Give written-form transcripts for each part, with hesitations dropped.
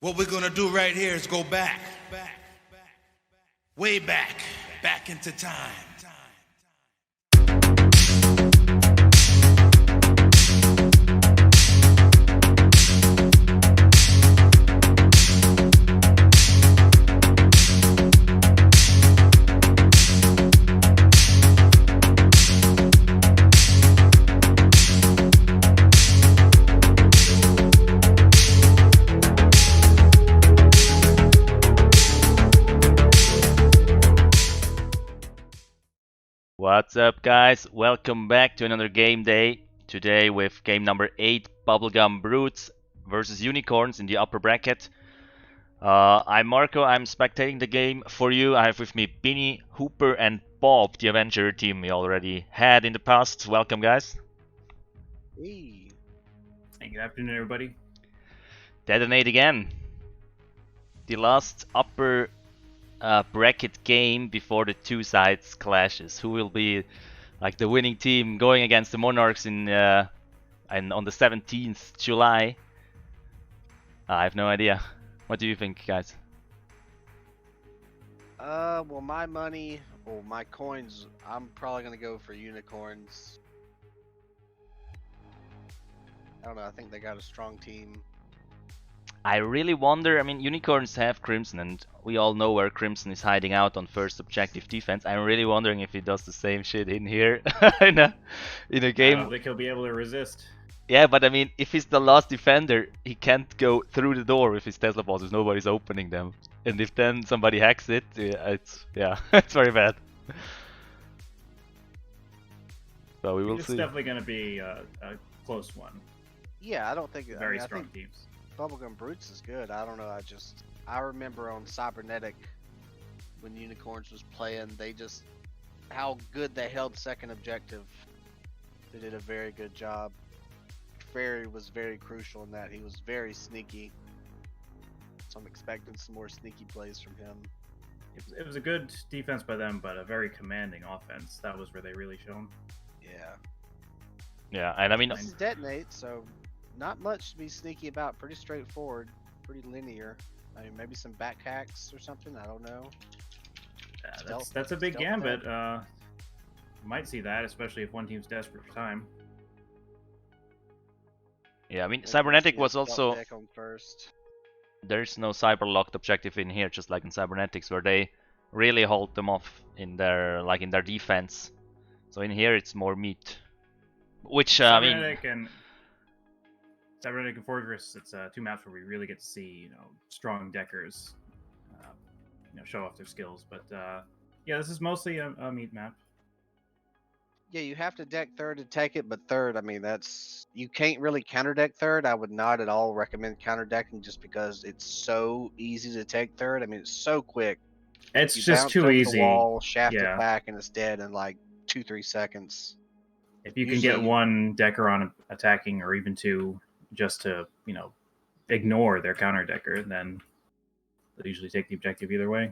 What we're gonna do right here is go back, way back into time. What's up, guys? Welcome back to another game day. Today with game number 8, Bubblegum Brutes versus Unicorns in the upper bracket. I'm Marco, I'm spectating the game for you. I have with me Binny, Hooper, and Bob, the Avenger team we already had in the past. Welcome, guys. Hey. Hey, good afternoon, everybody. Detonate again. The last upper bracket game before the two sides clashes. Who will be like the winning team going against the Monarchs in and on the 17th July? I have no idea. What do you think, guys? Well, my money or my coins, I'm probably gonna go for Unicorns. I don't know. I think they got a strong team. I really wonder. I mean, Unicorns have Crimson, and we all know where Crimson is hiding out on first objective defense. I'm really wondering if he does the same shit in here in a I game. don't think he'll be able to resist. Yeah, but I mean, if he's the last defender, he can't go through the door with his Tesla balls if nobody's opening them. And if then somebody hacks it, it's it's very bad. So we will It's see. definitely going to be a close one. Yeah, I don't think Very I strong think teams. Bubblegum Brutes is good. I don't know. I remember on Cybernetic when Unicorns was playing, they just how good they held second objective. They did a very good job. Fairy was very crucial in that. He was very sneaky. So I'm expecting some more sneaky plays from him. It was a good defense by them, but a very commanding offense. That was where they really shone. Yeah. Yeah, and I mean, This is detonate, so not much to be sneaky about. Pretty straightforward, pretty linear. I mean, maybe some back hacks or something. I don't know. That's a big stealth gambit. Might see that, especially if one team's desperate for time. yeah, I mean, Maybe Cybernetic see a was stealth also. deck on first. There's no cyber locked objective in here, just like in Cybernetics, where they really hold them off in their defense. So in here it's more meat, which I mean, Cybernetic and Fortress. It's two maps where we really get to see strong deckers, show off their skills. But yeah, this is mostly a meat map. Yeah, you have to deck third to take it, but third, I mean, you can't really counter deck third. I would not at all recommend counter decking just because it's so easy to take third. I mean, it's so quick. It's You just bounce too over easy. The wall, shaft Yeah. it back, and it's dead in like 2-3 seconds. If you can Usually get one decker on attacking, or even two, just to ignore their counter decker, then they usually take the objective either way.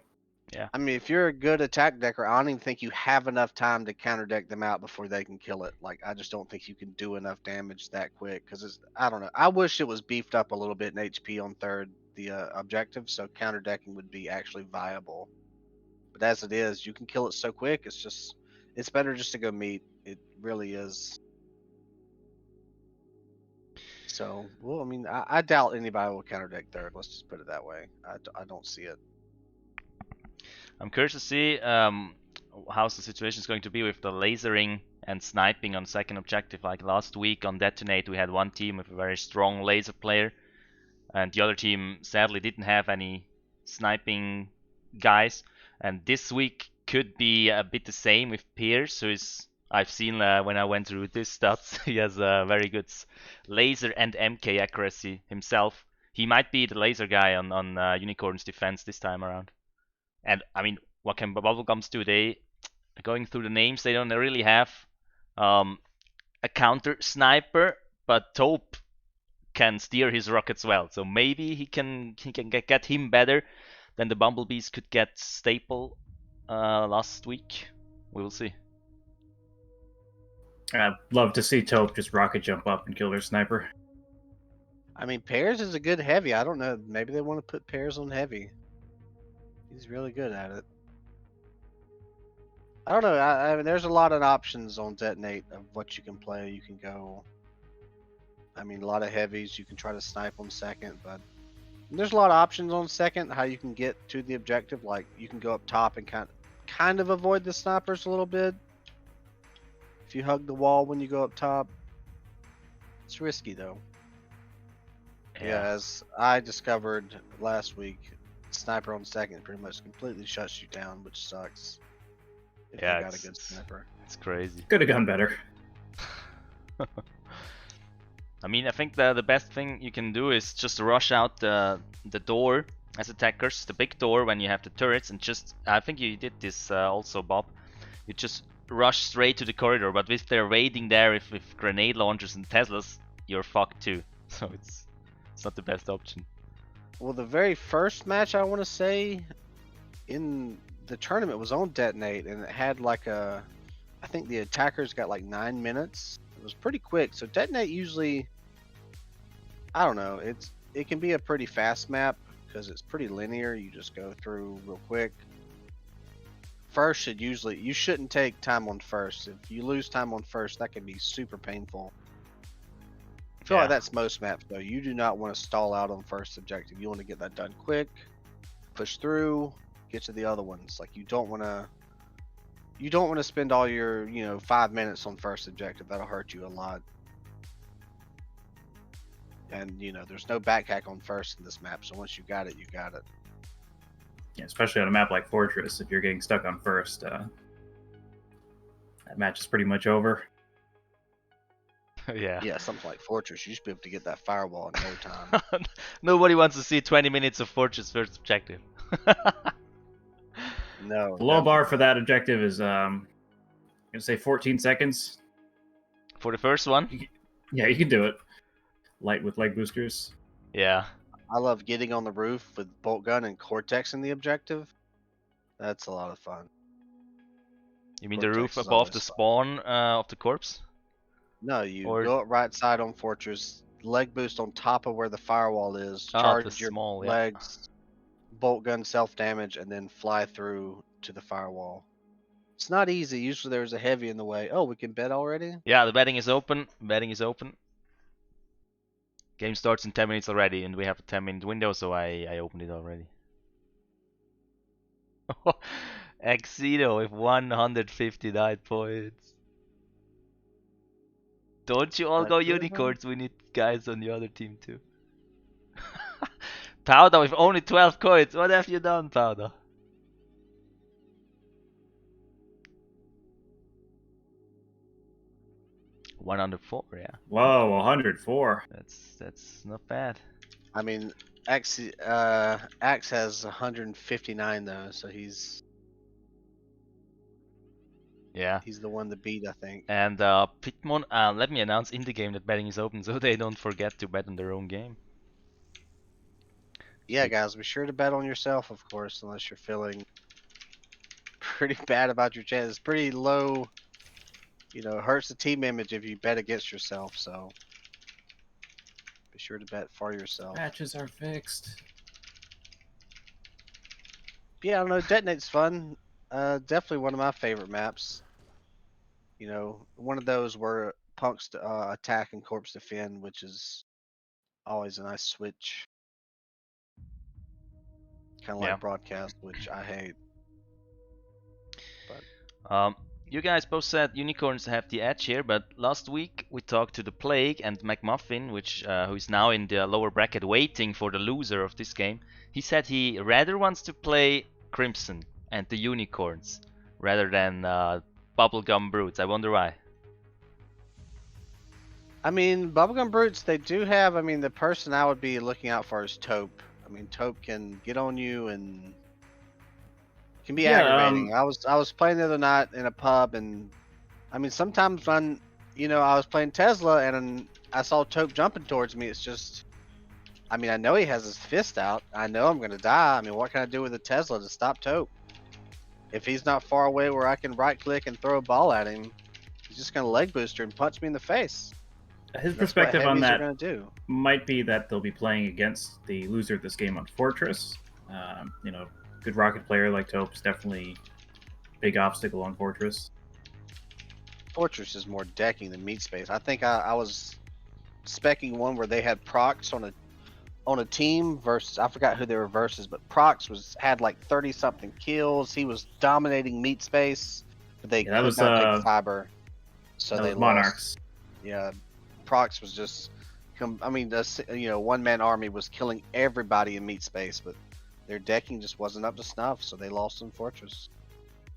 yeah. I mean, if you're a good attack decker, I don't even think you have enough time to counter deck them out before they can kill it. Like, I just don't think you can do enough damage that quick because I don't know. I wish it was beefed up a little bit in HP on third, the objective, so counter decking would be actually viable. But as it is, you can kill it so quick. It's better just to go meat. It really is. So, well, I mean, I doubt anybody will counter deck third. Let's just put it that way. I don't see it. I'm curious to see how the situation is going to be with the lasering and sniping on second objective. Like last week on Detonate, we had one team with a very strong laser player, and the other team sadly didn't have any sniping guys. And this week could be a bit the same with Pierce, who is I've seen when I went through his stats, he has a very good laser and MK accuracy himself. He might be the laser guy on Unicorn's defense this time around. And I mean, what can Bubblegums do? They going through the names, they don't really have a counter sniper, but Taupe can steer his rockets well. So maybe he can get him better than the Bumblebees could get Staple last week. We will see. I'd love to see Taupe just rocket jump up and kill their sniper. I mean, Pears is a good heavy. I don't know. Maybe they want to put Pears on heavy. He's really good at it. I don't know. I mean, there's a lot of options on Detonate of what you can play. You can go. I mean, a lot of heavies. You can try to snipe on second, but there's a lot of options on second. How you can get to the objective. Like you can go up top and kind of avoid the snipers a little bit. If you hug the wall when you go up top, it's risky though. Yeah, as I discovered last week, sniper on second pretty much completely shuts you down, which sucks. If Yeah, you got a good sniper. It's crazy. Could have gone better. I mean, I think the best thing you can do is just rush out the door as attackers, the big door when you have the turrets, and just, I think you did this also, Bob. You just rush straight to the corridor, but if they're waiting there with grenade launchers and Teslas, you're fucked too. So it's not the best option. Well, the very first match I want to say in the tournament was on Detonate, and it had like I think the attackers got like 9 minutes. It was pretty quick. So Detonate usually, I don't know, it can be a pretty fast map because it's pretty linear. You just go through real quick. First should usually, you shouldn't take time on first. If you lose time on first, that can be super painful. I feel like that's most maps though. You do not want to stall out on first objective. You want to get that done quick, push through, get to the other ones. Like you don't want to spend all your 5 minutes on first objective. That'll hurt you a lot. And there's no backhack on first in this map. So once you got it, you got it. Yeah, especially on a map like Fortress, if you're getting stuck on first, that match is pretty much over. Yeah. Yeah, something like Fortress, you should be able to get that firewall in no time. Nobody wants to see 20 minutes of Fortress first objective. No. The low bar for that objective is, I'm gonna say 14 seconds. For the first one? Yeah, you can do it. Light with leg boosters. Yeah. I love getting on the roof with bolt gun and Cortex in the objective. That's a lot of fun. You mean Cortex the roof is above always the fun. spawn of the corpse? No, you Or- go up right side on Fortress, leg boost on top of where the firewall is, Oh, charge the your small, yeah. legs, bolt gun self damage, and then fly through to the firewall. It's not easy. Usually there's a heavy in the way. Oh, we can bet already? Yeah, the betting is open. Betting is open. Game starts in 10 minutes already, and we have a 10-minute window, so I opened it already. Exito with 159 points. Don't you all That go good, huh? unicorns? We need guys on the other team too. Powder with only 12 coins. What have you done, Powder? $104, yeah. Whoa, 104. That's not bad. I mean, Axe has 159 though, so he's Yeah. the one to beat, I think. And Pitmon, let me announce in the game that betting is open, so they don't forget to bet on their own game. Yeah, guys, be sure to bet on yourself, of course, unless you're feeling pretty bad about your chance. It's pretty low. It hurts the team image if you bet against yourself, so be sure to bet for yourself. Matches are fixed. Yeah, I don't know. Detonate's fun. Definitely one of my favorite maps. One of those where punks attack and corpse defend, which is always a nice switch. Kind of like Yeah. broadcast, which I hate. You guys both said unicorns have the edge here, but last week we talked to the Plague and McMuffin, who is now in the lower bracket waiting for the loser of this game. He said he rather wants to play Crimson and the unicorns rather than Bubblegum Brutes. I wonder why. I mean, Bubblegum Brutes, they do have, the person I would be looking out for is Taupe. Taupe can get on you and can be aggravating. I was playing the other night in a pub, and sometimes when I was playing Tesla and I saw Taupe jumping towards me, it's just, I know he has his fist out. I know I'm gonna die. What can I do with a Tesla to stop Taupe? If he's not far away where I can right click and throw a ball at him, he's just gonna leg booster and punch me in the face. His That's what perspective on heavies are that gonna do. might be that they'll be playing against the loser of this game on Fortress. You know, good rocket player like Taupe is definitely a big obstacle on Fortress. Fortress is more decking than meat space. I think I was specking one where they had Prox on a team versus, I forgot who they were versus, but Prox had like 30 something kills. He was dominating meat space, but they Yeah, that could was not take fiber, so that they was lost. Monarchs. Yeah, Prox was just, I mean, one man army was killing everybody in meat space, but their decking just wasn't up to snuff, so they lost in Fortress.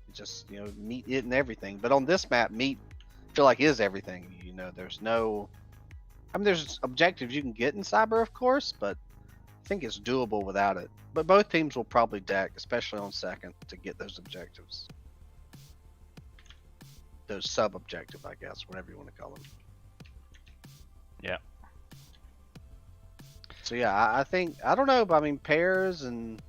It just, meat isn't everything. But on this map, meat I feel like is everything. There's no, I mean, there's objectives you can get in Cyber, of course, but I think it's doable without it. But both teams will probably deck, especially on second, to get those objectives. Those sub-objective, I guess, whatever you want to call them. Yeah. So yeah, I think, I don't know, but I mean, pairs and,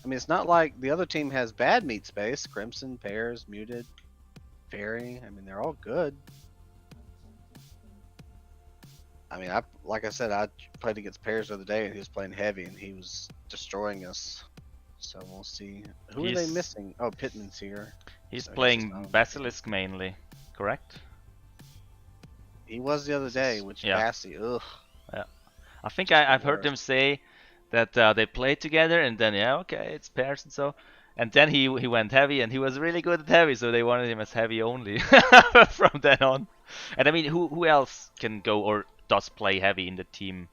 I mean, it's not like the other team has bad meat space. Crimson, pairs, muted, fairy. I mean, they're all good. I mean, like I said, I played against pairs the other day, and he was playing heavy, and he was destroying us. So we'll see. Who are they missing? Oh, Pittman's here. He's So playing Basilisk mainly, correct? He was the other day, which Bassi, ugh. Yeah. I think I've heard them say that they played together, and then okay, it's pairs and so. And then he went heavy, and he was really good at heavy, so they wanted him as heavy only from then on. And I mean, who else can go or does play heavy in the team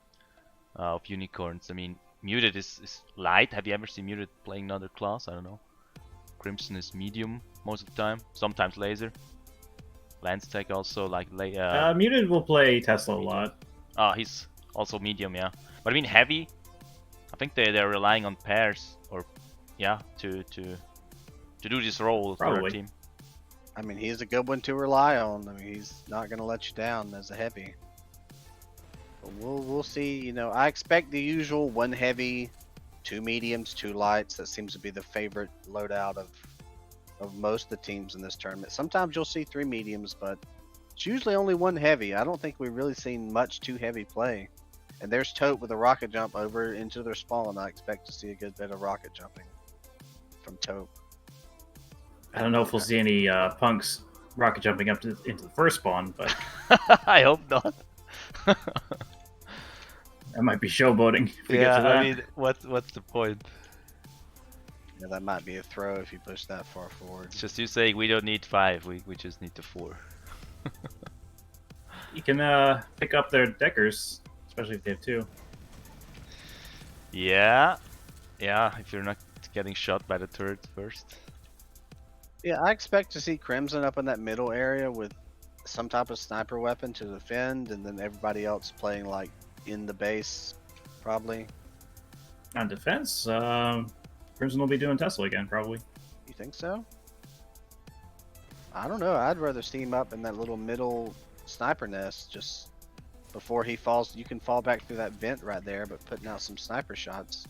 of Unicorns? I mean, Muted is light. Have you ever seen Muted playing another class? I don't know. Crimson is medium most of the time. Sometimes laser. Lance Tech also like Muted will play Tesla a lot. Oh, he's also medium, yeah. But I mean heavy. I think they're relying on pairs or to do this role for their team. I mean, he's a good one to rely on. I mean, he's not going to let you down as a heavy. But we'll see. I expect the usual 1 heavy, 2 mediums, 2 lights. That seems to be the favorite loadout of most of the teams in this tournament. Sometimes you'll see 3 mediums, but it's usually only 1 heavy. I don't think we've really seen much 2 heavy play. And there's Taupe with a rocket jump over into their spawn. I expect to see a good bit of rocket jumping from Taupe. I don't know if we'll see any punks rocket jumping up into the first spawn, but I hope not. That might be showboating. If we get to that. I mean, what's the point? Yeah, that might be a throw if you push that far forward. It's just you saying we don't need 5, we just need the 4. You can pick up their deckers, especially if they have 2. Yeah, if you're not getting shot by the turret first. Yeah, I expect to see Crimson up in that middle area with some type of sniper weapon to defend, and then everybody else playing like in the base, probably. On defense, Crimson will be doing Tesla again, probably. You think so? I don't know. I'd rather see him up in that little middle sniper nest just before he falls. You can fall back through that vent right there, but putting out some sniper shots.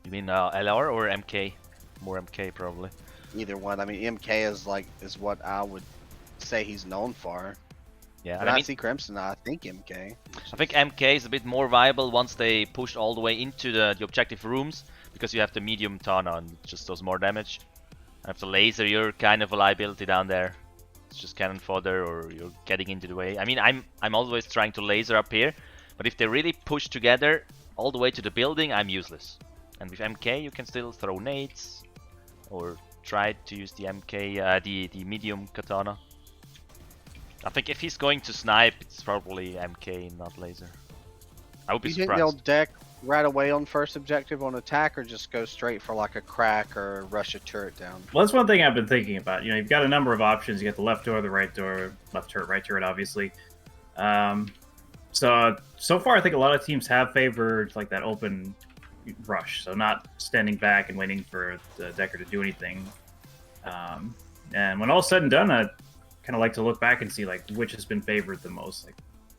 You mean LR or MK? More MK probably. Either one. I mean, MK is what I would say he's known for. Yeah, and I see Crimson, I think MK. I think MK is a bit more viable once they push all the way into the objective rooms, because you have the medium Tana and it just does more damage. And if the laser, you're kind of a liability down there. It's just cannon fodder, or you're getting into the way. I mean, I'm always trying to laser up here, but if they really push together all the way to the building, I'm useless. And with MK, you can still throw nades or try to use the MK, the medium katana. I think if he's going to snipe, it's probably MK, not laser. I would be surprised. You think they'll deck right away on first objective on attack, or just go straight for like a crack or rush a turret down? Well, that's one thing I've been thinking about. You've got a number of options. You got the left door, the right door, left turret, right turret, obviously. So far, I think a lot of teams have favored like that open rush, so not standing back and waiting for the decker to do anything. And when all's said and done, I kind of like to look back and see like which has been favored the most. Like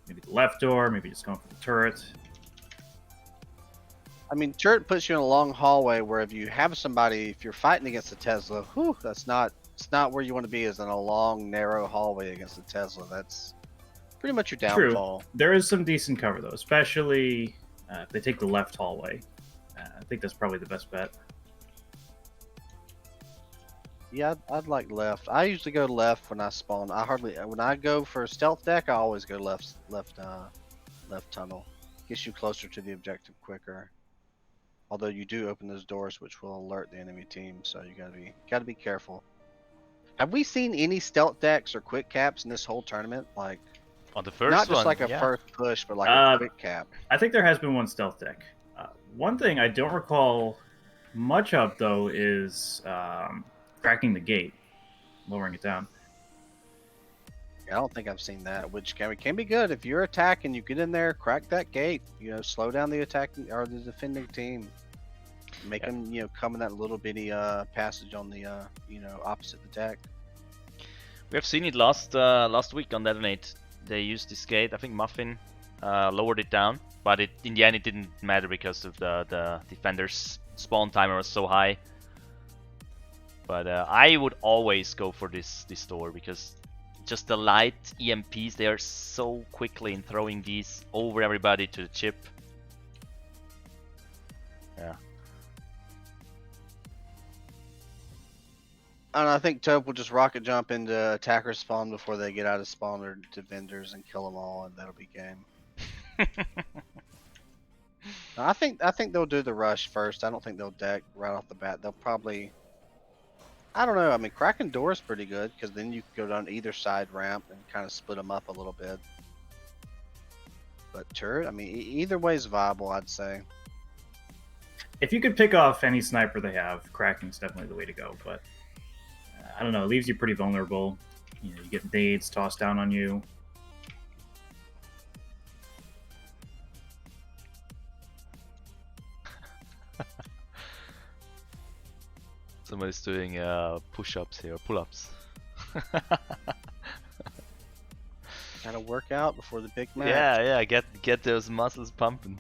maybe the left door, maybe just going for the turret. I mean, turret puts you in a long hallway where if you have somebody, if you're fighting against a Tesla, it's not where you want to be, is in a long, narrow hallway against a Tesla. That's pretty much your True. downfall. There is some decent cover though, especially if they take the left hallway. I think that's probably the best bet. Yeah, I'd like left. I usually go left when I spawn. When I go for a stealth deck, I always go left tunnel. Gets you closer to the objective quicker. Although you do open those doors, which will alert the enemy team, so you gotta be careful. Have we seen any stealth decks or quick caps in this whole tournament? Like, On the first not just one, like a yeah. first push, but like a quick cap. I think there has been one stealth deck. One thing I don't recall much of though is cracking the gate, lowering it down. I don't think I've seen that, which can be good if you're attacking. You get in there, crack that gate. Slow down the attacking or the defending team. Make them, come in that little bitty passage on the opposite the deck. We have seen it last week on Detonate. They used this gate. I think Muffin lowered it down, but in the end it didn't matter because of the defender's spawn timer was so high. But I would always go for this door because just the light EMPs, they are so quickly in throwing these over everybody to the chip. Yeah. And I think Tope will just rocket jump into attacker spawn before they get out of spawn or defenders and kill them all, and that'll be game. I think they'll do the rush first. I don't think they'll deck right off the bat. They'll probably, I don't know. I mean, cracking door is pretty good because then you can go down either side ramp and kind of split them up a little bit. But turret, I mean, either way is viable, I'd say. If you could pick off any sniper they have, cracking's definitely the way to go. But I don't know, it leaves you pretty vulnerable. You get nades tossed down on you. Somebody's doing push-ups here, pull-ups. Gotta work out before the big match. Yeah, get those muscles pumping.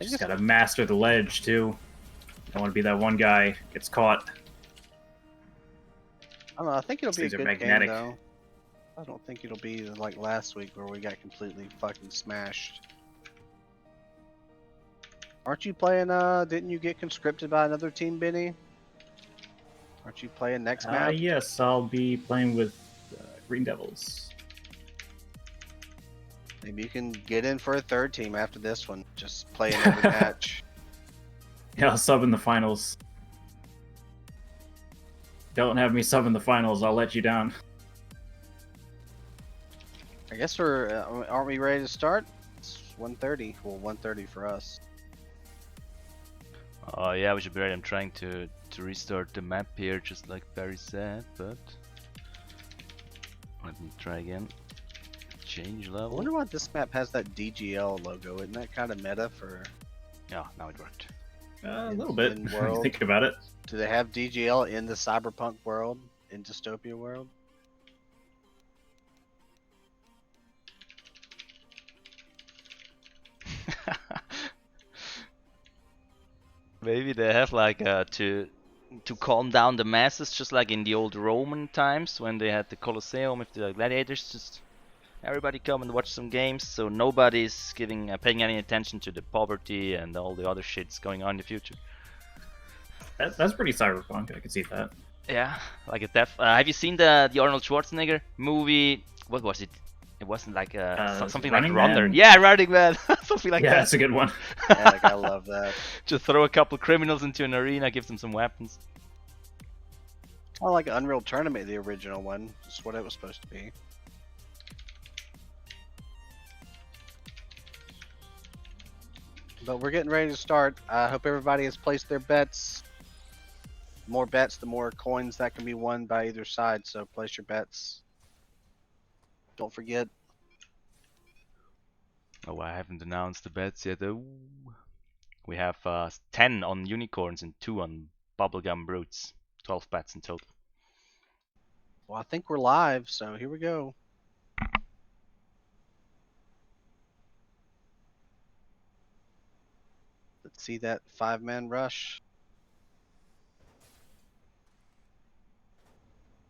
You just gotta master the ledge too. Don't want to be that one guy gets caught. I don't know. I think it'll be a These are good magnetic. game though. I don't think it'll be like last week where we got completely fucking smashed. Aren't you playing? Didn't you get conscripted by another team, Benny? Aren't you playing next map? Yes, I'll be playing with Green Devils. Maybe you can get in for a third team after this one. Just play in every match. Yeah, I'll sub in the finals. Don't have me sub in the finals, I'll let you down. I guess aren't we ready to start? It's 1:30. Well, 1:30 for us. Oh yeah, we should be ready. I'm trying to restart the map here, just like Barry said, but let me try again. Change I level. wonder why this map has that DGL logo. Isn't that kind of meta for? Yeah, now it worked. A little bit, in when you world. think about it. Do they have DGL in the cyberpunk world, in Dystopia world? Maybe they have like to calm down the masses, just like in the old Roman times when they had the Colosseum with the gladiators. Just everybody come and watch some games, so nobody's paying any attention to the poverty and all the other shits going on in the future. That's pretty cyberpunk, I can see that. Yeah, like a death. Have you seen the Arnold Schwarzenegger movie? What was it? It wasn't like something like Running Runner. Man? Yeah, Running Man. Something like Yeah, that. that's a good one. Yeah, like, I love that. Just throw a couple criminals into an arena, give them some weapons. I like Unreal Tournament, the original one. That's what it was supposed to be. But we're getting ready to start. I hope everybody has placed their bets. The more bets, the more coins that can be won by either side. So place your bets. Don't forget. Oh, I haven't announced the bets yet. Oh. We have 10 on unicorns and 2 on bubblegum brutes. 12 bets in total. Well, I think we're live, so here we go. Let's see that 5-man rush.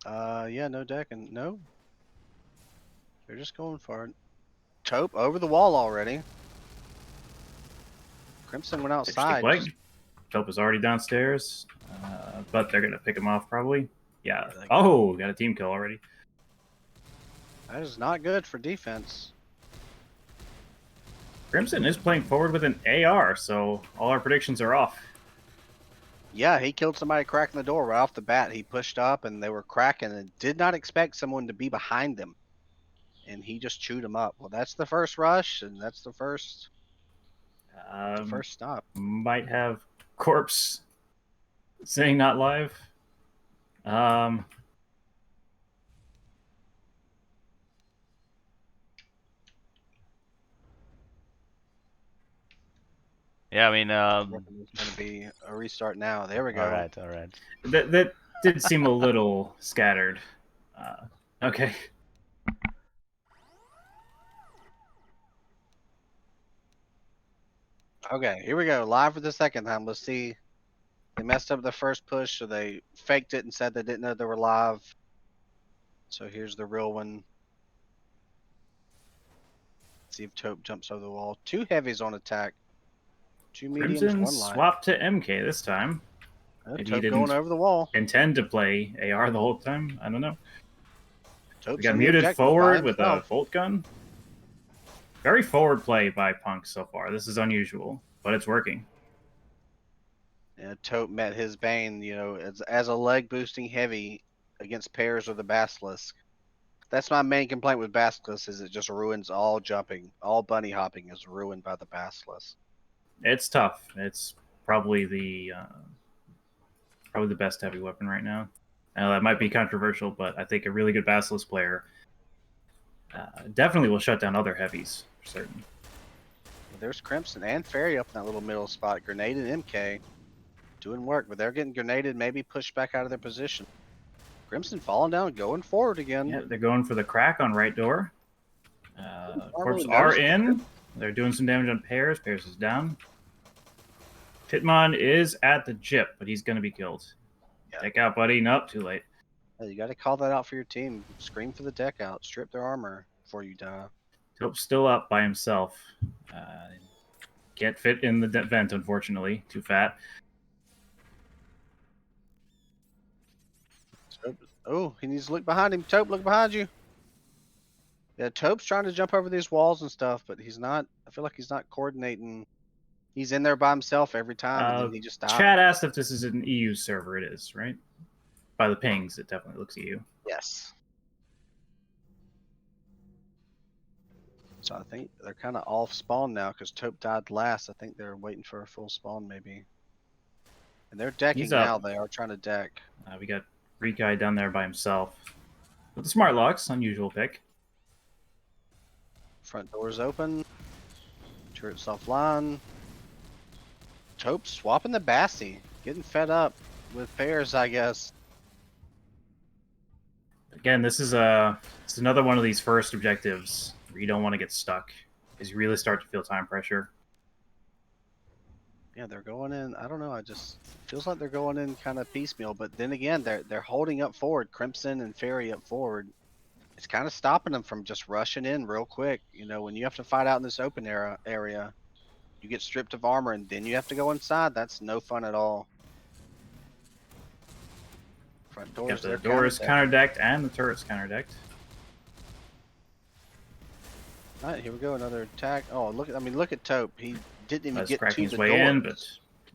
Yeah, no deck and no. They're just going for it. Taupe over the wall already. Crimson went outside. Taupe is already downstairs, but they're gonna pick him off probably. Yeah. Oh, got a team kill already. That is not good for defense. Crimson is playing forward with an AR, so all our predictions are off. Yeah, he killed somebody cracking the door right off the bat. He pushed up and they were cracking and did not expect someone to be behind them. And he just chewed them up. Well, that's the first rush, and that's the first stop. Might have corpse saying not live. Yeah, I mean, It's going to be a restart now. There we go. all right. That did seem a little scattered. Okay. Okay, here we go. Live for the second time. Let's see. They messed up the first push, so they faked it and said they didn't know they were live. So here's the real one. See if Taupe jumps over the wall. 2 heavies on attack. 2 mediums, Crimson 1 light. swapped to MK this time. Maybe he Taupe didn't going over the wall. intend to play AR the whole time. I don't know. Taupe's We got in the muted objective forward by with a himself. bolt gun. Very forward play by Punk so far. This is unusual, but it's working. Yeah, Taupe met his bane, as a leg boosting heavy against pairs of the Basilisk. That's my main complaint with Basilisk is it just ruins all jumping. All bunny hopping is ruined by the Basilisk. It's tough. It's probably the best heavy weapon right now. That might be controversial, but I think a really good Basilisk player definitely will shut down other heavies for certain. There's Crimson and Fairy up in that little middle spot. Grenade and MK doing work, but they're getting grenaded, maybe pushed back out of their position. Crimson falling down, going forward again. Yeah, they're going for the crack on right door. Corps really are noticed in. They're doing some damage on Pairs. Pairs is down. Hitmon is at the Jip, but he's going to be killed. Yeah. Deck out, buddy. Nope, too late. Hey, you got to call that out for your team. Scream for the deck out. Strip their armor before you die. Taupe's still up by himself. Can't fit in the vent, unfortunately. Too fat. Oh, he needs to look behind him. Taupe, look behind you. Yeah, Taupe's trying to jump over these walls and stuff, but he's not. I feel like he's not coordinating. He's in there by himself every time, and then he just dies. Chad asked if this is an EU server. It is, right? By the pings, it definitely looks EU. Yes. So I think they're kind of off spawn now because Taupe died last. I think they're waiting for a full spawn maybe. And they're decking now. They are trying to deck. We got Rikai down there by himself. With the smart locks, unusual pick. Front doors open. Turret's offline. Taupe swapping the Bassie. Getting fed up with pairs, I guess. Again, this is another one of these first objectives where you don't want to get stuck because you really start to feel time pressure. Yeah, they're going in. I don't know. I just feels like they're going in kind of piecemeal. But then again, they're holding up forward. Crimson and Fairy up forward. It's kind of stopping them from just rushing in real quick. When you have to fight out in this open area, you get stripped of armor and then you have to go inside. That's no fun at all. Front doors. The door is counterdecked and the turret's counterdecked. All right, here we go. Another attack. Oh, look at Taupe. He didn't even get cracking to his the way door. in, but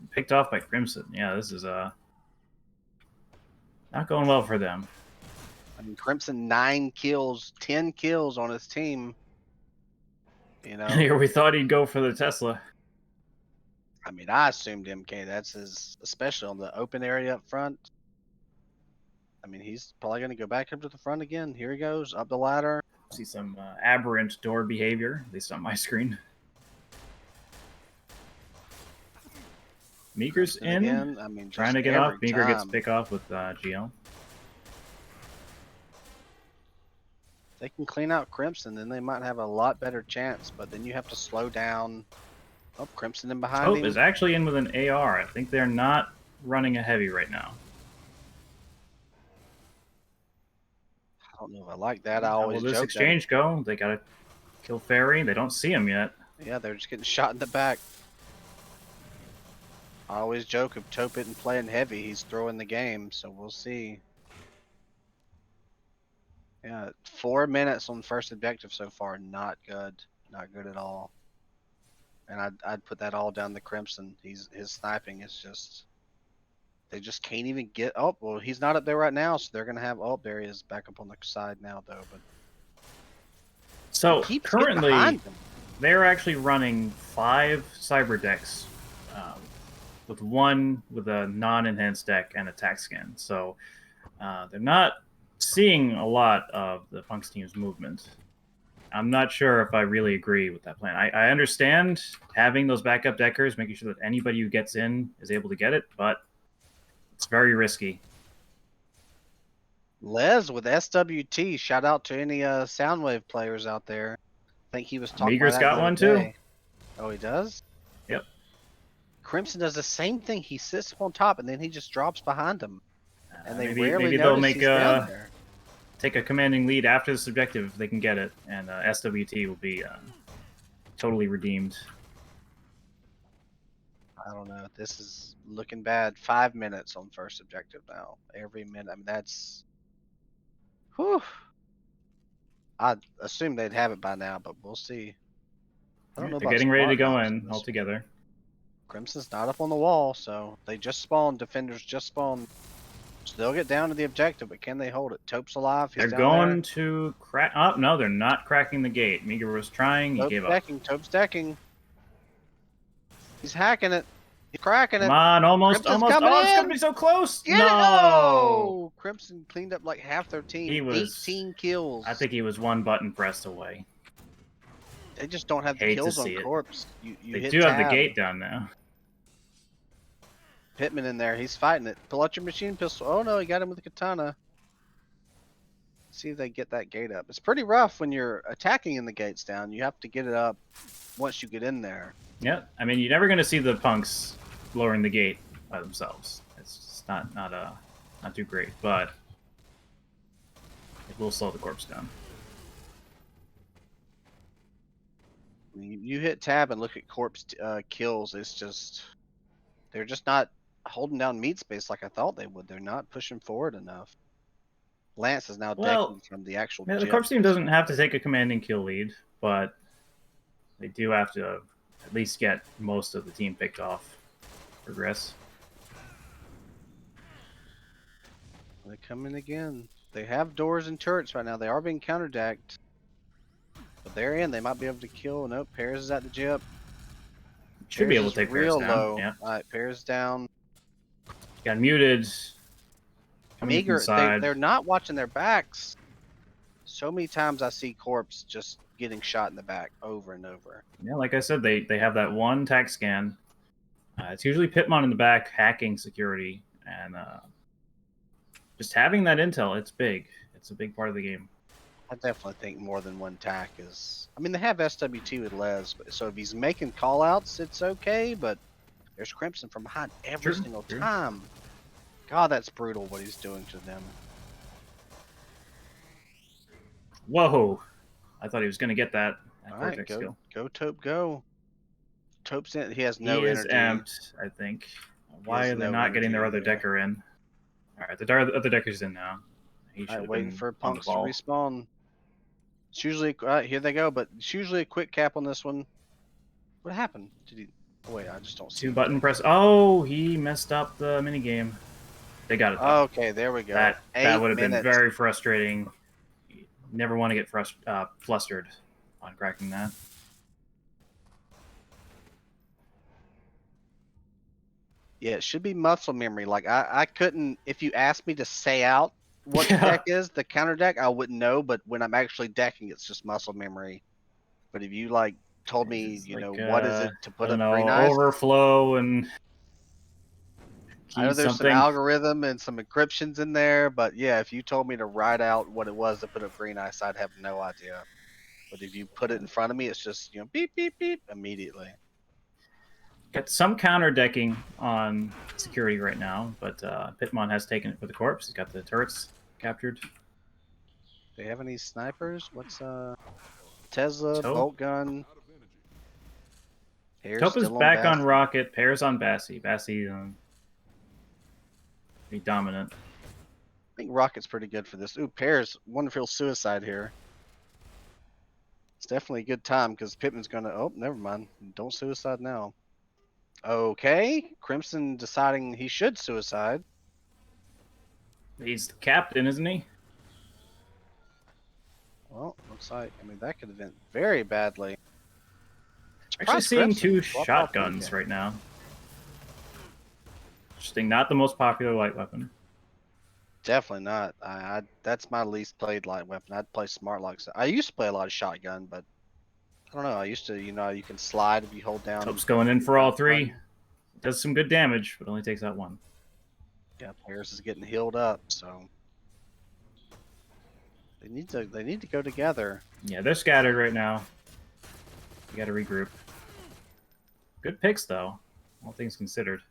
picked off by Crimson. Yeah, this is not going well for them. I mean, Crimson 9 kills, 10 kills on his team. Here we thought he'd go for the Tesla. I mean, I assumed MK. That's his, especially on the open area up front. I mean, he's probably going to go back up to the front again. Here he goes, up the ladder. See some aberrant door behavior, at least on my screen. Meeker's in. Again, I mean, trying to get off. Meeker gets pick off with GL. They can clean out Crimson, then they might have a lot better chance. But then you have to slow down. Oh, Crimson in behind him. Taupe is actually in with an AR. I think they're not running a heavy right now. don't know if I like that. I How always will this joke exchange go? They gotta kill Fairy. They don't see him yet. Yeah, they're just getting shot in the back. I always joke if Tope isn't playing heavy, he's throwing the game, so we'll see. Yeah, 4 minutes on first objective so far. Not good. Not good at all. And I'd put that all down the Crimson. His sniping is just, they just can't even get. Oh, well, he's not up there right now, so they're gonna have. Oh, there he is, back up on the side now though. But So he keeps getting currently, behind them. they're actually running 5 cyber decks, with one with a non-enhanced deck and attack scan. So they're not seeing a lot of the Punks team's movement. I'm not sure if I really agree with that plan. I understand having those backup deckers, making sure that anybody who gets in is able to get it, but it's very risky. Les with SWT. Shout out to any Soundwave players out there. I think he was talking Meager's about that got the one other too. day. Oh, he does? Yep. Crimson does the same thing. He sits up on top and then he just drops behind him. And they maybe rarely they'll notice make he's down there. take a commanding lead after this objective if they can get it, and SWT will be totally redeemed. I don't know. This is looking bad. 5 minutes on first objective now. Every minute. I mean, that's. Whew. I'd assume they'd have it by now, but we'll see. I don't know They're about getting ready to smart go knobs in this all together. Crimson's not up on the wall, so they just spawned. Defenders just spawned. So they'll get down to the objective, but can they hold it? Tope's alive. He's They're down going to crack. Oh, no, they're not cracking the gate. Meager was trying. He there. gave Tope's up. decking. Tope's decking. He's hacking it. He's cracking it. Come on, almost, Crimson's almost. coming Oh, it's in. going to be so close. Get no. it! Oh! Crimson cleaned up like half their team. He was 18 kills. I think he was one button pressed away. They just don't have the Hate to kills on see it. Corpse. You They hit do have the tab. gate down now. Pittman in there. He's fighting it. Pull out your machine pistol. Oh no, he got him with a katana. See if they get that gate up. It's pretty rough when you're attacking and the gate's down. You have to get it up once you get in there. Yeah, I mean, you're never going to see the Punks lowering the gate by themselves. It's just not too great, but it will slow the Corpse down. You hit tab and look at Corpse kills. It's just, they're just not holding down meat space like I thought they would. They're not pushing forward enough. Lance is now decking from the actual Yeah, the jet. Corpse team doesn't have to take a commanding kill lead, but they do have to at least get most of the team picked off. Progress. They come in again. They have doors and turrets right now. They are being counterdecked. But they're in. They might be able to kill. Nope. Paris is at the jip. Should be Paris able to is take Paris real down. low. Yeah. Alright, Paris down. Got muted. Coming Meager, from side. they're not watching their backs. So many times I see Corpse just getting shot in the back over and over. Yeah, like I said, they have that one tac scan. It's usually Pitmon in the back hacking security, and just having that intel, it's big. It's a big part of the game. I definitely think more than one tac is. I mean, they have SWT with Les, so if he's making callouts, it's okay. But there's Crimson from behind every single time. God, that's brutal what he's doing to them. Whoa! I thought he was going to get that. All right, Vortex skill. go Tope, go. Tope's in. He has no he is energy. amped, I think. Why has are they no not getting their energy other there. decker in? All right, the other decker's in now. He should All right, have waiting been for on the Punks to ball. respawn. It's usually here they go, but it's usually a quick cap on this one. What happened? Did he? Oh, wait, I just don't see. 2 button press. Oh, he messed up the minigame. They got it. Though. Okay, there we go. That would have been 8 minutes. very frustrating. You never want to get flustered on cracking that. Yeah, it should be muscle memory. Like I couldn't. If you asked me to say out what the Yeah. deck is, the counter deck, I wouldn't know. But when I'm actually decking, it's just muscle memory. But if you like told me, It's you like, know, what is it to I put don't up know, green eyes? overflow and I know key there's something. some algorithm and some encryptions in there, but yeah, if you told me to write out what it was to put up green ice, I'd have no idea. But if you put it in front of me, it's just, you know, beep, beep, beep, immediately. Got some counter decking on security right now, but Pitmon has taken it for the Corpse. He's got the turrets captured. They have any snipers? What's Tesla, Taupe? bolt gun. Hair's Taupe is still on back on Bassi. Rocket. Pear's on Bassi. Bassi be dominant. I think Rocket's pretty good for this. Ooh, Pear's wonderful suicide here. It's definitely a good time because Pittman's gonna. Oh, never mind. Don't suicide now. Okay, Crimson deciding he should suicide. He's the captain, isn't he? Well, looks like that could have been very badly. Actually Surprised seeing Crimson two swapped off shotguns PK. right now. Interesting. Not the most popular light weapon. Definitely not. That's my least played light weapon. I'd play smart locks. I used to play a lot of shotgun, but I don't know. I used to, you can slide if you hold down. Taupe's going in for all left three. button. Does some good damage, but only takes out one. Yeah, Paris is getting healed up, so they need to go together. Yeah, they're scattered right now. You got to regroup. Good picks though, all things considered.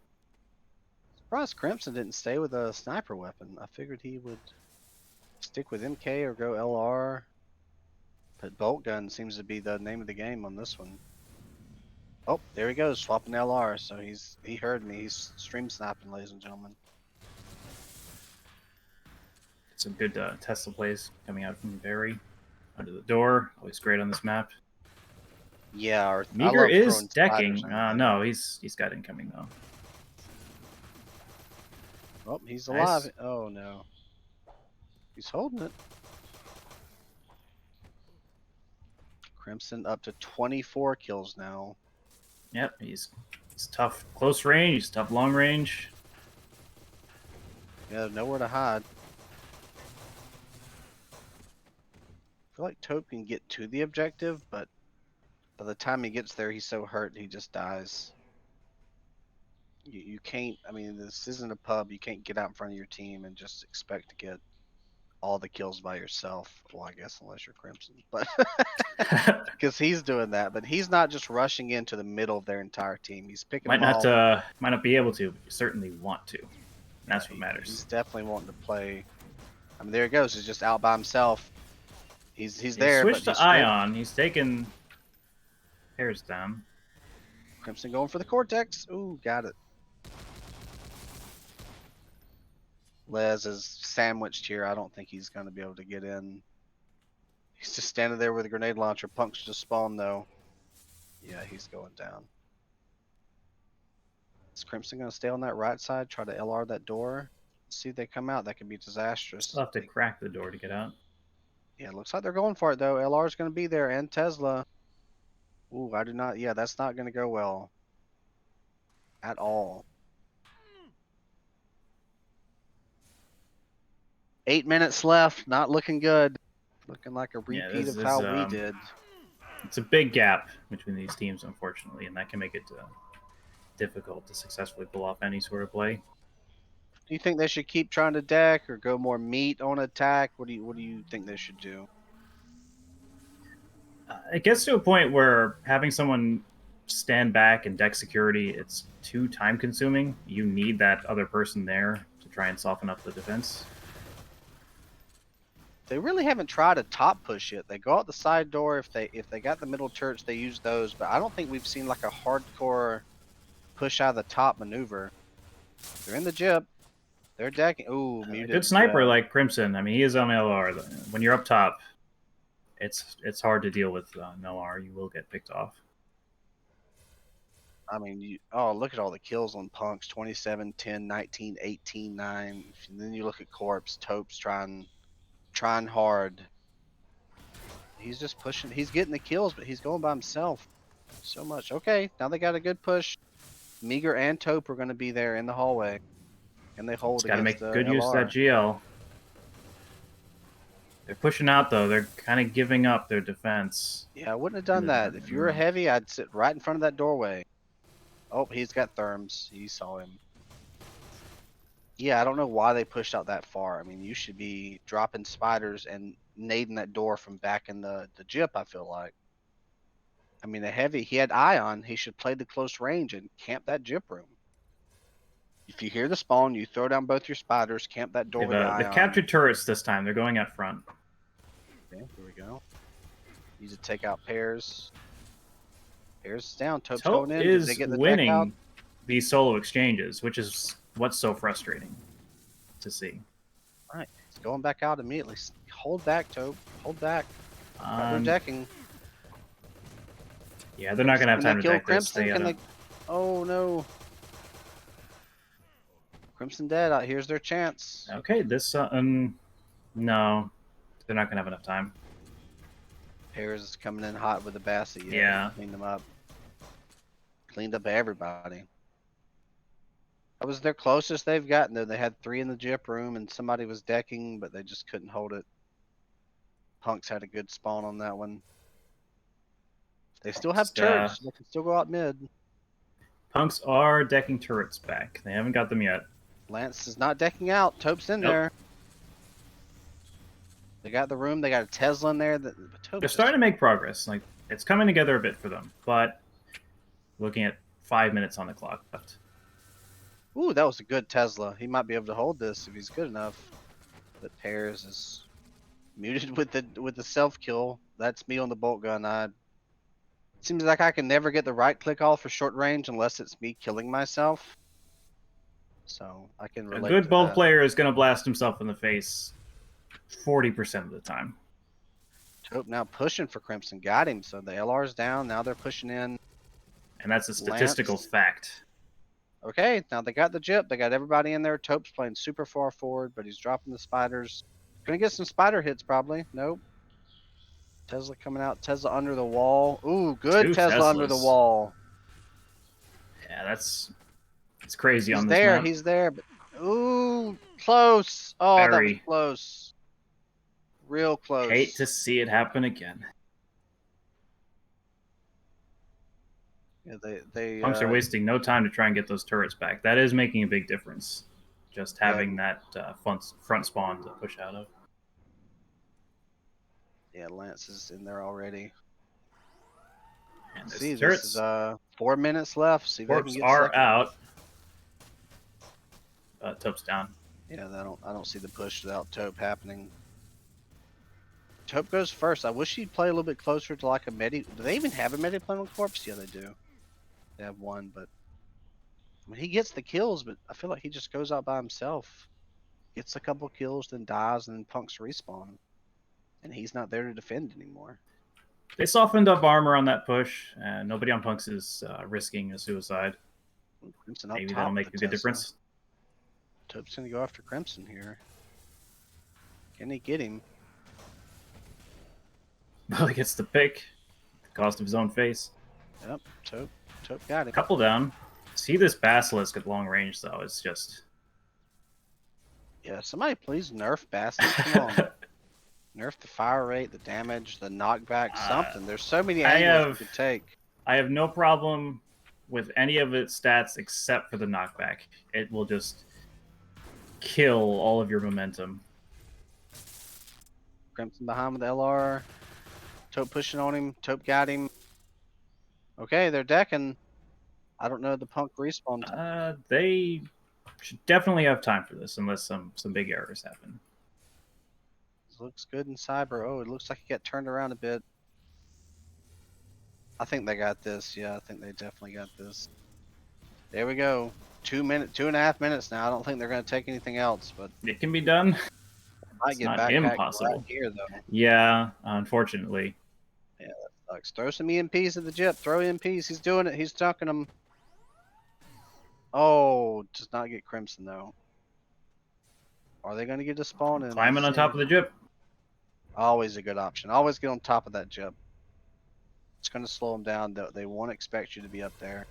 Surprised Crimson didn't stay with a sniper weapon. I figured he would stick with MK or go LR. But bolt gun seems to be the name of the game on this one. Oh, there he goes, swapping LR. So he heard me. He's stream sniping, ladies and gentlemen. Some good Tesla plays coming out from Barry. Under the door, always great on this map. Yeah, or Meager is throwing decking. spiders on No, he's got incoming though. Oh, he's Nice. alive. Oh no. He's holding it. Crimson up to 24 kills now. Yep, he's tough close range. He's tough long range. Yeah, nowhere to hide. I feel like Taupe can get to the objective, but by the time he gets there, he's so hurt he just dies. You can't. I mean, this isn't a pub. You can't get out in front of your team and just expect to get all the kills by yourself. Well, I guess unless you're Crimson, but because he's doing that. But he's not just rushing into the middle of their entire team. He's picking might them all. not be able to, but you certainly want to. And that's what He's matters. definitely wanting to play. I mean, there he goes. He's just out by himself. He's He there. switched But to Ion. He's taken Hairs down. Crimson going for the Cortex. Ooh, got it. Les is sandwiched here. I don't think he's going to be able to get in. He's just standing there with a grenade launcher. Punk's just spawned though. Yeah, he's going down. Is Crimson going to stay on that right side? Try to LR that door? See if they come out. That could be disastrous. I'll have to crack the door to get out. Yeah, it looks like they're going for it though. LR is going to be there and Tesla. Ooh, I do not. Yeah, that's not going to go well. At all. 8 minutes left. Not looking good. Looking like a repeat this of how is, we did. It's a big gap between these teams, unfortunately, and that can make it difficult to successfully pull off any sort of play. Do you think they should keep trying to deck or go more meat on attack? What do you think they should do? It gets to a point where having someone stand back and deck security, it's too time consuming. You need that other person there to try and soften up the defense. They really haven't tried a top push yet. They go out the side door. If they got the middle turrets, they use those. But I don't think we've seen like a hardcore push out of the top maneuver. They're in the jib. They're decking. Ooh, muted. Good sniper like Crimson. I mean, he is on LR. When you're up top, it's hard to deal with no R. You will get picked off. I mean, look at all the kills on Punks. 27, 10, 19, 18, 9. And then you look at Corpse. Taupe's trying hard. He's just pushing. He's getting the kills, but he's going by himself. So much. Okay, now they got a good push. Meager and Taupe are going to be there in the hallway. And they hold Got to make good LR. use of that GL. They're pushing out, though. They're kind of giving up their defense. Yeah, I wouldn't have done that. If you were heavy, I'd sit right in front of that doorway. Oh, he's got therms. He saw him. Yeah, I don't know why they pushed out that far. I mean, you should be dropping spiders and nading that door from back in the jip, I feel like. I mean, the heavy, he had Ion. He should play the close range and camp that jip room. If you hear the spawn, you throw down both your spiders, camp that door with the Ion. They've captured turrets this time. They're going out front. Okay, here we go. Use it to take out pairs. Pairs is down. Tope's Tope going in. Did they is get the deck out? winning these solo exchanges, which is what's so frustrating to see. All right, it's going back out immediately. Hold back, Tope. Hold back. They're decking. Yeah, they're not gonna have Can time they to kill deck this. Crimson? Can they? Oh no. Crimson dead. Here's their chance. Okay, this no, they're not gonna have enough time. Pairs is coming in hot with the Bassett. Yeah. Cleaned them up. Cleaned up everybody. That was their closest they've gotten there. They had 3 in the Jip room and somebody was decking, but they just couldn't hold it. Punks had a good spawn on that one. They still have turrets. They can still go out mid. Punks are decking turrets back. They haven't got them yet. Lance is not decking out. Tope's in there. They got the room. They got a Tesla in there. They're starting to make progress. Like, it's coming together a bit for them, but looking at 5 minutes on the clock left. Ooh, that was a good Tesla. He might be able to hold this if he's good enough. But Pairs is muted with the self kill. That's me on the bolt gun. Seems like I can never get the right click off for short range unless it's me killing myself. So I can relate. A good to bolt that. player is going to blast himself in the face 40% of the time. Tope now pushing for Crimson. Got him. So the LR's down. Now they're pushing in. And that's a statistical fact. Okay, now they got the Jip. They got everybody in there. Tope's playing super far forward, but he's dropping the spiders. Gonna get some spider hits probably. Nope. Tesla coming out. Tesla under the wall. Ooh, good 2 Tesla under the Teslas. wall. Yeah, it's crazy on this there. map. He's there. But, ooh, close. Oh, that was Very. close. Real close. Hate to see it happen again. Yeah, they Punks are wasting no time to try and get those turrets back. That is making a big difference. Just having that front spawn to push out of. Yeah, Lance is in there already. And See, turrets. this is 4 minutes left. See if they can Corps get are second. out. Tope's down. Yeah, I don't see the push without Tope happening. Tope goes first. I wish he'd play a little bit closer to like a medi. Do they even have a medi plan on Corpse? Yeah, they do. They have one, but I mean, he gets the kills, but I feel like he just goes out by himself, gets a couple kills, then dies, and then Punks respawn, and he's not there to defend anymore. They softened up armor on that push, and nobody on Punks is risking a suicide. Crimson up Maybe top that'll with make the a good Tesla. difference. Tope's gonna go after Crimson here. Can he get him? Well, he gets the pick. The cost of his own face. Yep, Tope got him. Couple down. See this Basilisk at long range, though. It's just... Yeah, somebody please nerf Basilisk. Come on. Nerf the fire rate, the damage, the knockback, something. There's so many angles you could take. I have no problem with any of its stats except for the knockback. It will just kill all of your momentum. Crimson behind with the LR. Tope pushing on him. Tope got him. Okay, they're decking. I don't know the Punk respawn time. They should definitely have time for this unless some big errors happen. Looks good in Cyber. Oh, it looks like he got turned around a bit. I think they got this. Yeah, I think they definitely got this. There we go. 2.5 minutes now. I don't think they're going to take anything else, but it can be done. Might it's get not back impossible. right here though. Yeah, unfortunately. Yeah, that sucks. Throw some EMPs at the Jip. Throw EMPs. He's doing it. He's dunking them. Oh, does not get Crimson though. Are they going to get a spawn in? Climbing on top of the Jip. Always a good option. Always get on top of that Jip. It's going to slow them down. They won't expect you to be up there.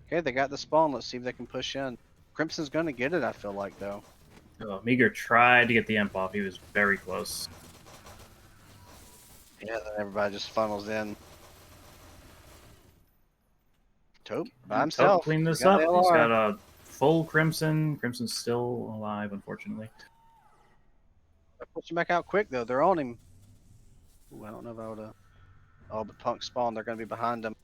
Okay, they got the spawn. Let's see if they can push in. Crimson's going to get it, I feel like, though. Oh, Meager tried to get the imp off. He was very close. Yeah, then everybody just funnels in. Tope by himself. Tope cleaned this up. He's got a full Crimson. Crimson's still alive, unfortunately. They're pushing back out quick, though. They're on him. Ooh, I don't know if I would have... Oh, but Punk spawn. They're going to be behind him.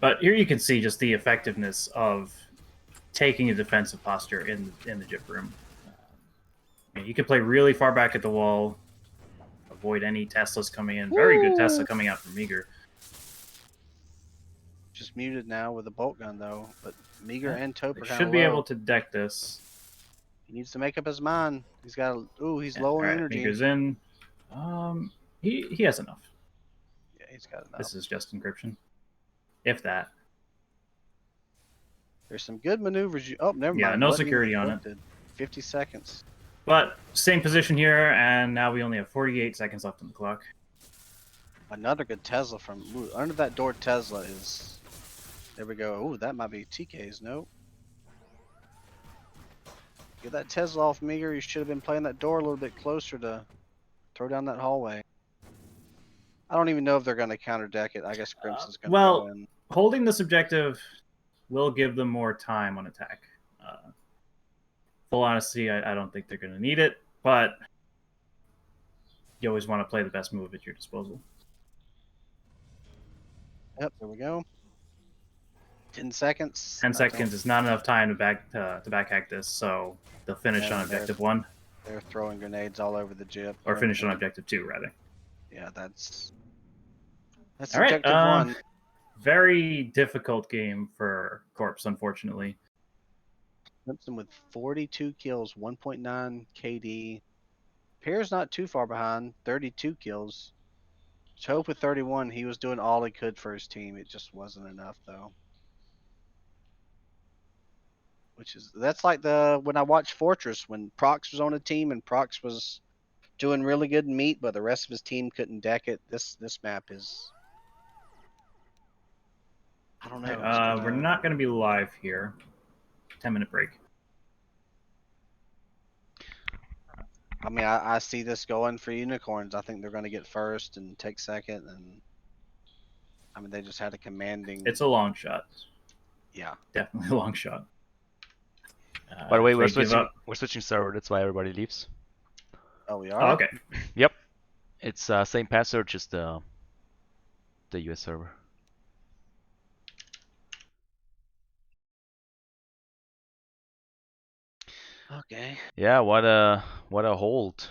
But here you can see just the effectiveness of taking a defensive posture in the Jip room. You can play really far back at the wall, avoid any Teslas coming in. Very good Tesla coming out from Meager. Just muted now with a bolt gun though, but Meager and Taupe are kind Should of be low. able to deck this. He needs to make up his mind. He's got. He's low on Alright, energy. Meager's in. He has enough. Yeah, he's got enough. This is just encryption, if that. There's some good maneuvers. Oh, never mind. Yeah, no Wasn't even security on it. encrypted. 50 seconds. But same position here, and now we only have 48 seconds left on the clock. Another good Tesla from under that door. Tesla is. There we go. Oh, that might be TK's. Nope. Get that Tesla off, Meager. You should have been playing that door a little bit closer to throw down that hallway. I don't even know if they're going to counter deck it. I guess Crimson's going to go in. Holding this objective will give them more time on attack. Full honesty, I don't think they're going to need it, but you always want to play the best move at your disposal. Yep, there we go. 10 seconds. 10 seconds is not enough time to backhack this, so they'll finish on objective 1. They're throwing grenades all over the jib. Or finish on objective 2, rather. Yeah, that's all right, objective 1. Very difficult game for Corpse, unfortunately. Crimson with 42 kills, 1.9 KD. Pierre's not too far behind, 32 kills. Taupe with 31. He was doing all he could for his team. It just wasn't enough, though. That's like when I watched Fortress, when Prox was on a team and Prox was doing really good in meat, but the rest of his team couldn't deck it. This map is, I don't know. We're not going to be live here. 10-minute break. I mean, I see this going for Unicorns. I think they're going to get first and take second, and I mean they just had a commanding. It's a long shot. Yeah, definitely a long shot. By the way, we're switching server. That's why everybody leaves. Oh, we are. Oh, okay. Yep. It's same password, just the US server. Okay. Yeah, what a hold.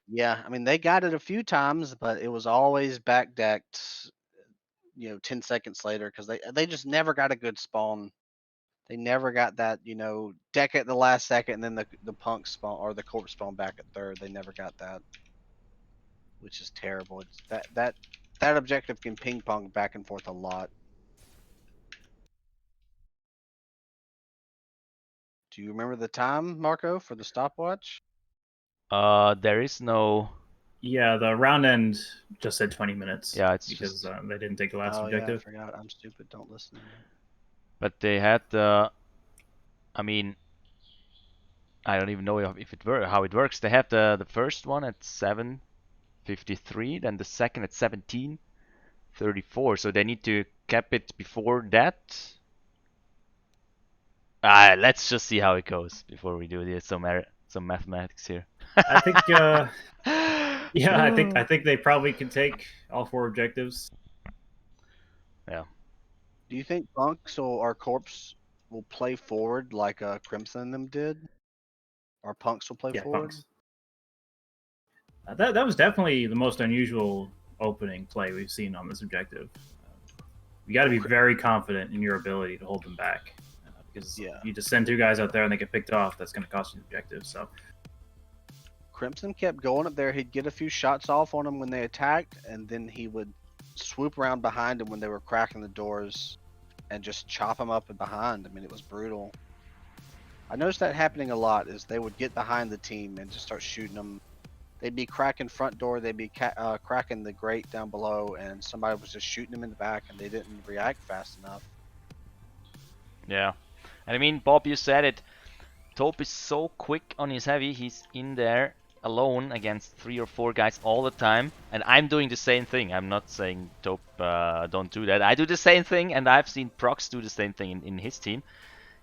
Yeah, I mean they got it a few times, but it was always backdecked. 10 seconds later, because they just never got a good spawn. They never got that, deck at the last second, and then the punk spawn or the corpse spawn back at third. They never got that, which is terrible. It's that objective can ping pong back and forth a lot. Do you remember the time, Marco, for the stopwatch? There is no. Yeah, the round end just said 20 minutes. Yeah, it's because just... they didn't take the last objective. Yeah, I forgot. I'm stupid. Don't listen to me. But they had the. I mean, I don't even know how it works. They have the first one at 7:53, then the second at 17:34. So they need to cap it before that. Let's just see how it goes before we do this. Some mathematics here. I think. Yeah, I think they probably can take all 4 objectives. Yeah. Do you think Punks or Corpse will play forward like Crimson and them did? Or Punks will play forward? Punks. That was definitely the most unusual opening play we've seen on this objective. You got to be very confident in your ability to hold them back. Because you just send 2 guys out there and they get picked off, that's going to cost you the objective. So Crimson kept going up there. He'd get a few shots off on them when they attacked, and then he would swoop around behind them when they were cracking the doors and just chop them up and behind. I mean, it was brutal. I noticed that happening a lot, is they would get behind the team and just start shooting them. They'd be cracking front door, they'd be cracking the grate down below, and somebody was just shooting them in the back, and they didn't react fast enough. Yeah. And I mean, Bob, you said it. Taupe is so quick on his heavy. He's in there alone against 3 or 4 guys all the time, and I'm doing the same thing. I'm not saying Taupe don't do that. I do the same thing, and I've seen Prox do the same thing in his team.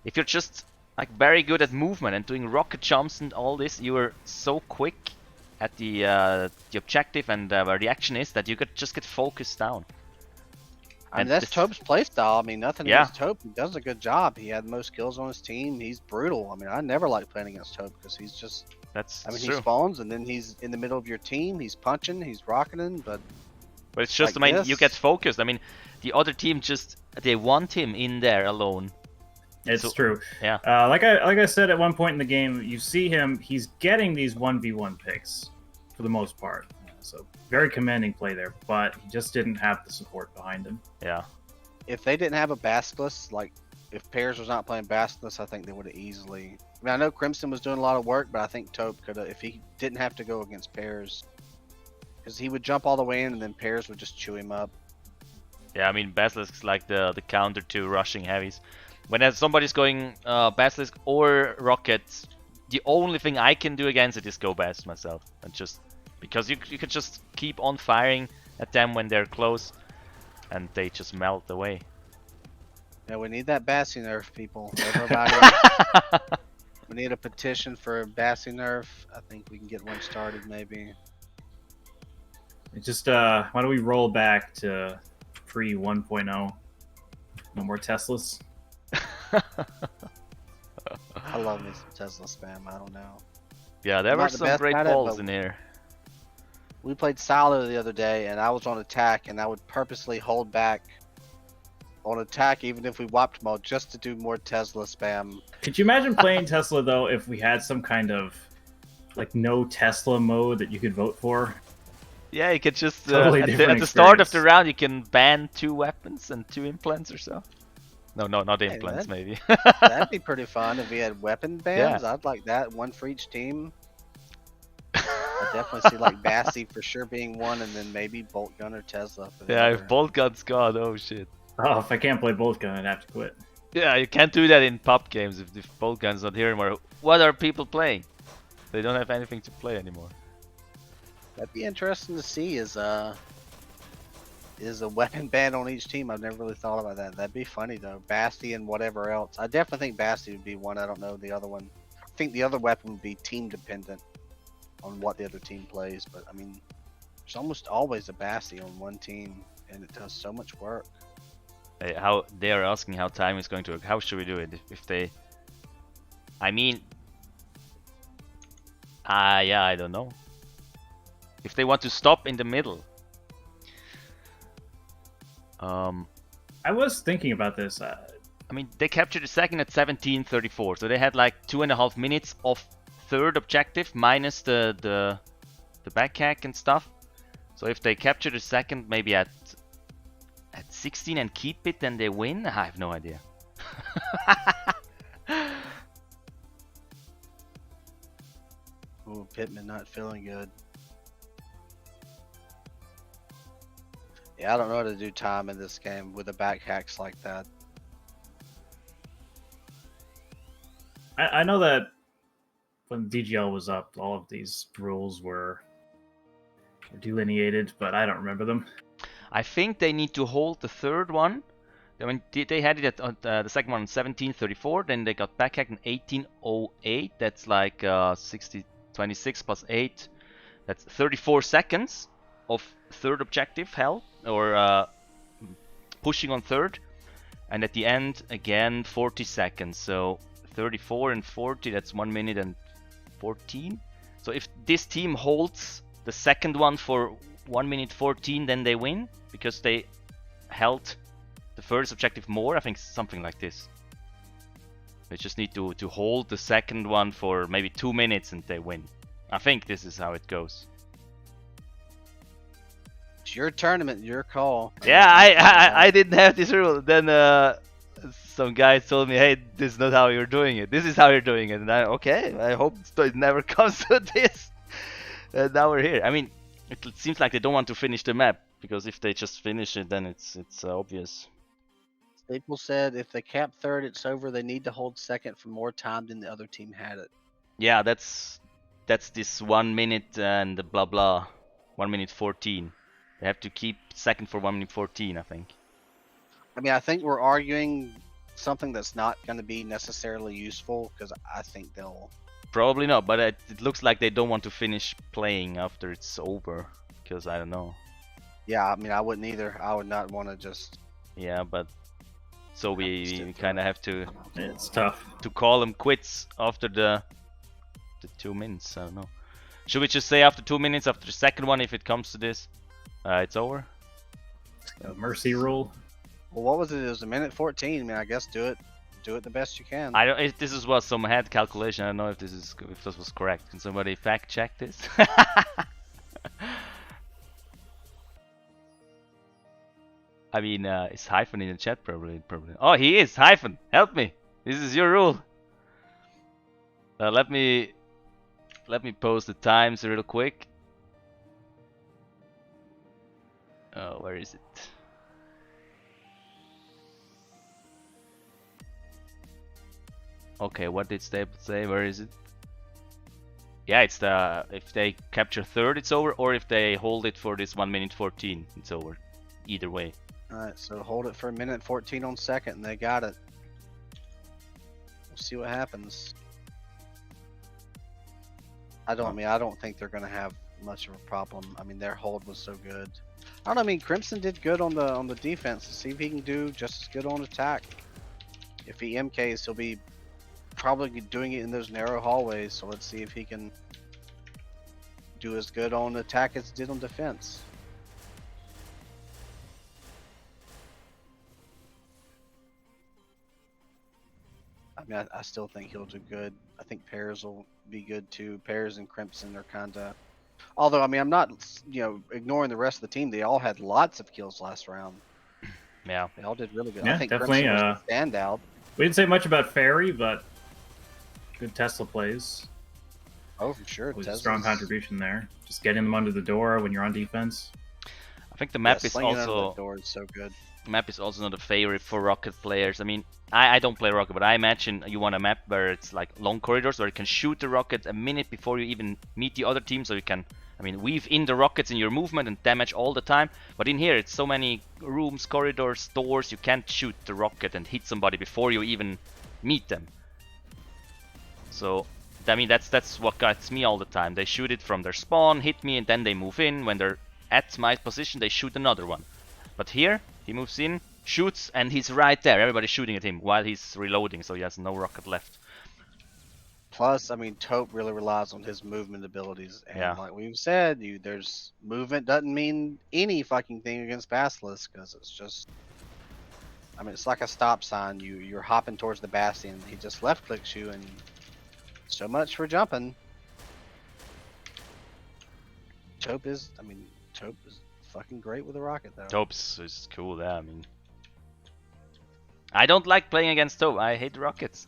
If you're just like very good at movement and doing rocket jumps and all this, you are so quick at the objective and where the action is that you could just get focused down. And that's Taupe's playstyle. I mean, nothing against Taupe. He does a good job. He had the most kills on his team. He's brutal. I mean, I never like playing against Taupe because he's just That's I mean, true. he spawns and then he's in the middle of your team. He's punching, he's rocketing, but But it's just, like I mean, you get this? focused. I mean, the other team just, they want him in there alone. It's So- true. Yeah. Like I said at one point in the game, you see him. He's getting these 1v1 picks for the most part. So very commanding play there, but he just didn't have the support behind him. Yeah. if they didn't have a Basilisk, like if Pears was not playing Basilisk, I think they would have easily. I mean, I know Crimson was doing a lot of work, but I think Taupe could have, if he didn't have to go against Pears, because he would jump all the way in and then Pears would just chew him up. Yeah, I mean, Basilisk's like the counter to rushing heavies. When somebody's going Basilisk or Rocket, the only thing I can do against it is go Bast myself. And just because you can just keep on firing at them when they're close and they just melt away. Yeah, we need that Bassi nerf, people. Everybody, we need a petition for a Bassi nerf. I think we can get one started, maybe. It's just why don't we roll back to pre 1.0? No more Teslas. I love me some Tesla spam. I don't know. Yeah, there I'm were not the some best great at it, balls but- in here. We played solo the other day, and I was on attack, and I would purposely hold back on attack, even if we wiped them all, just to do more Tesla spam. Could you imagine playing Tesla though if we had some kind of like no Tesla mode that you could vote for? Yeah, you could just Totally at different the start of the experience. round you can ban 2 weapons and 2 implants or so. No, not implants, that- maybe. That'd be pretty fun if we had weapon bans. I'd like that. One for each team. I definitely see like Bassi for sure being one, and then maybe Bolt Gun or Tesla. For the Yeah, other. if Bolt Gun's gone, oh shit. Oh, if I can't play both gun, I'd have to quit. Yeah, you can't do that in pub games if Bolt Gun's not here anymore. What are people playing? They don't have anything to play anymore. That'd be interesting to see. Is a weapon ban on each team? I've never really thought about that. That'd be funny though. Basti and whatever else. I definitely think Basti would be one. I don't know the other one. I think the other weapon would be team dependent on what the other team plays. But I mean, there's almost always a Basti on one team, and it does so much work. How they are asking how time is going to work. How should we do it? If they, I mean, yeah, I don't know. If they want to stop in the middle. I was thinking about this. I mean, they captured the second at 17:34, so they had like 2.5 minutes of third objective minus the backhack and stuff. So if they capture the second maybe at 16 and keep it, then they win. I have no idea. Ooh, Pittman not feeling good. Yeah, I don't know how to do time in this game with the back hacks like that. I know that when DGL was up, all of these rules were delineated, but I don't remember them. I think they need to hold the third one. I mean, they had it at the second one on 17:34, then they got backhacked in 18:08. That's like 26 plus 8. That's 34 seconds of third objective held, or pushing on third. And at the end, again, 40 seconds. So 34 and 40, that's 1 minute and 14. So if this team holds the second one for 1 minute 14, then they win, because they held the first objective more. I think something like this. They just need to hold the second one for maybe 2 minutes and they win. I think this is how it goes. It's your tournament, your call. Yeah, I didn't have this rule. Then some guys told me, hey, this is not how you're doing it. This is how you're doing it. And okay, I hope it never comes to this. And now we're here. I mean, it seems like they don't want to finish the map, because if they just finish it, then it's obvious. Staples said if they cap third, it's over. They need to hold second for more time than the other team had it. Yeah, that's this 1 minute and the blah blah, 1 minute 14. They have to keep second for 1 minute 14, I think. I mean, I think we're arguing something that's not going to be necessarily useful, because I think they'll. Probably not, but it looks like they don't want to finish playing after it's over, because I don't know. Yeah, I mean, I wouldn't either. I would not want to just. Yeah, but so we kind of have to It's tough. call them quits after the after 2 minutes. I don't know. Should we just say after 2 minutes, after the second one, if it comes to this, it's over? Mercy rule. Well, what was it? It was a minute 14. I mean, I guess do it the best you can. I don't. This is what some head calculation. I don't know if this was correct. Can somebody fact check this? I mean, is Hyphen in the chat? Probably. Oh, he is. Hyphen, help me. This is your rule. Let me post the times real quick. Oh, where is it? Okay, what did Staple say? Where is it? Yeah, it's the if they capture third, it's over, or if they hold it for this 1 minute 14, it's over. Either way. Alright, so hold it for a minute 14 on second, and they got it. We'll see what happens. I don't think they're gonna have much of a problem. I mean, their hold was so good. I don't know. I mean, Crimson did good on the defense. Let's see if he can do just as good on attack. If he MKs, he'll be probably doing it in those narrow hallways. So let's see if he can do as good on attack as he did on defense. I mean, I still think he'll do good. I think Pears will be good too. Pears and Crimson are kind of. Although, I mean, I'm not, ignoring the rest of the team. They all had lots of kills last round. Yeah. They all did really good. Yeah, I think definitely. Crimson was the standout. We didn't say much about Fairy, but good Tesla plays. Oh, for sure. Was a strong contribution there. Just getting them under the door when you're on defense. I think the map is slinging under also the door is so good. map is also not a favorite for Rocket players. I mean, I don't play Rocket, but I imagine you want a map where it's like long corridors where you can shoot the rocket a minute before you even meet the other team, so you can, I mean, weave in the rockets in your movement and damage all the time. But in here, it's so many rooms, corridors, doors, you can't shoot the rocket and hit somebody before you even meet them. So, I mean, that's what gets me all the time. They shoot it from their spawn, hit me, and then they move in. When they're at my position, they shoot another one. But here, he moves in, shoots, and he's right there. Everybody's shooting at him while he's reloading, so he has no rocket left. Plus, I mean, Taupe really relies on his movement abilities. And like we've said, there's movement doesn't mean any fucking thing against Basilisk, because it's just, I mean, it's like a stop sign. You're hopping towards the Bastion. He just left clicks you, and so much for jumping. Taupe is fucking great with a rocket, though. Taupe's is cool, yeah, I mean. I don't like playing against Taupe. I hate rockets.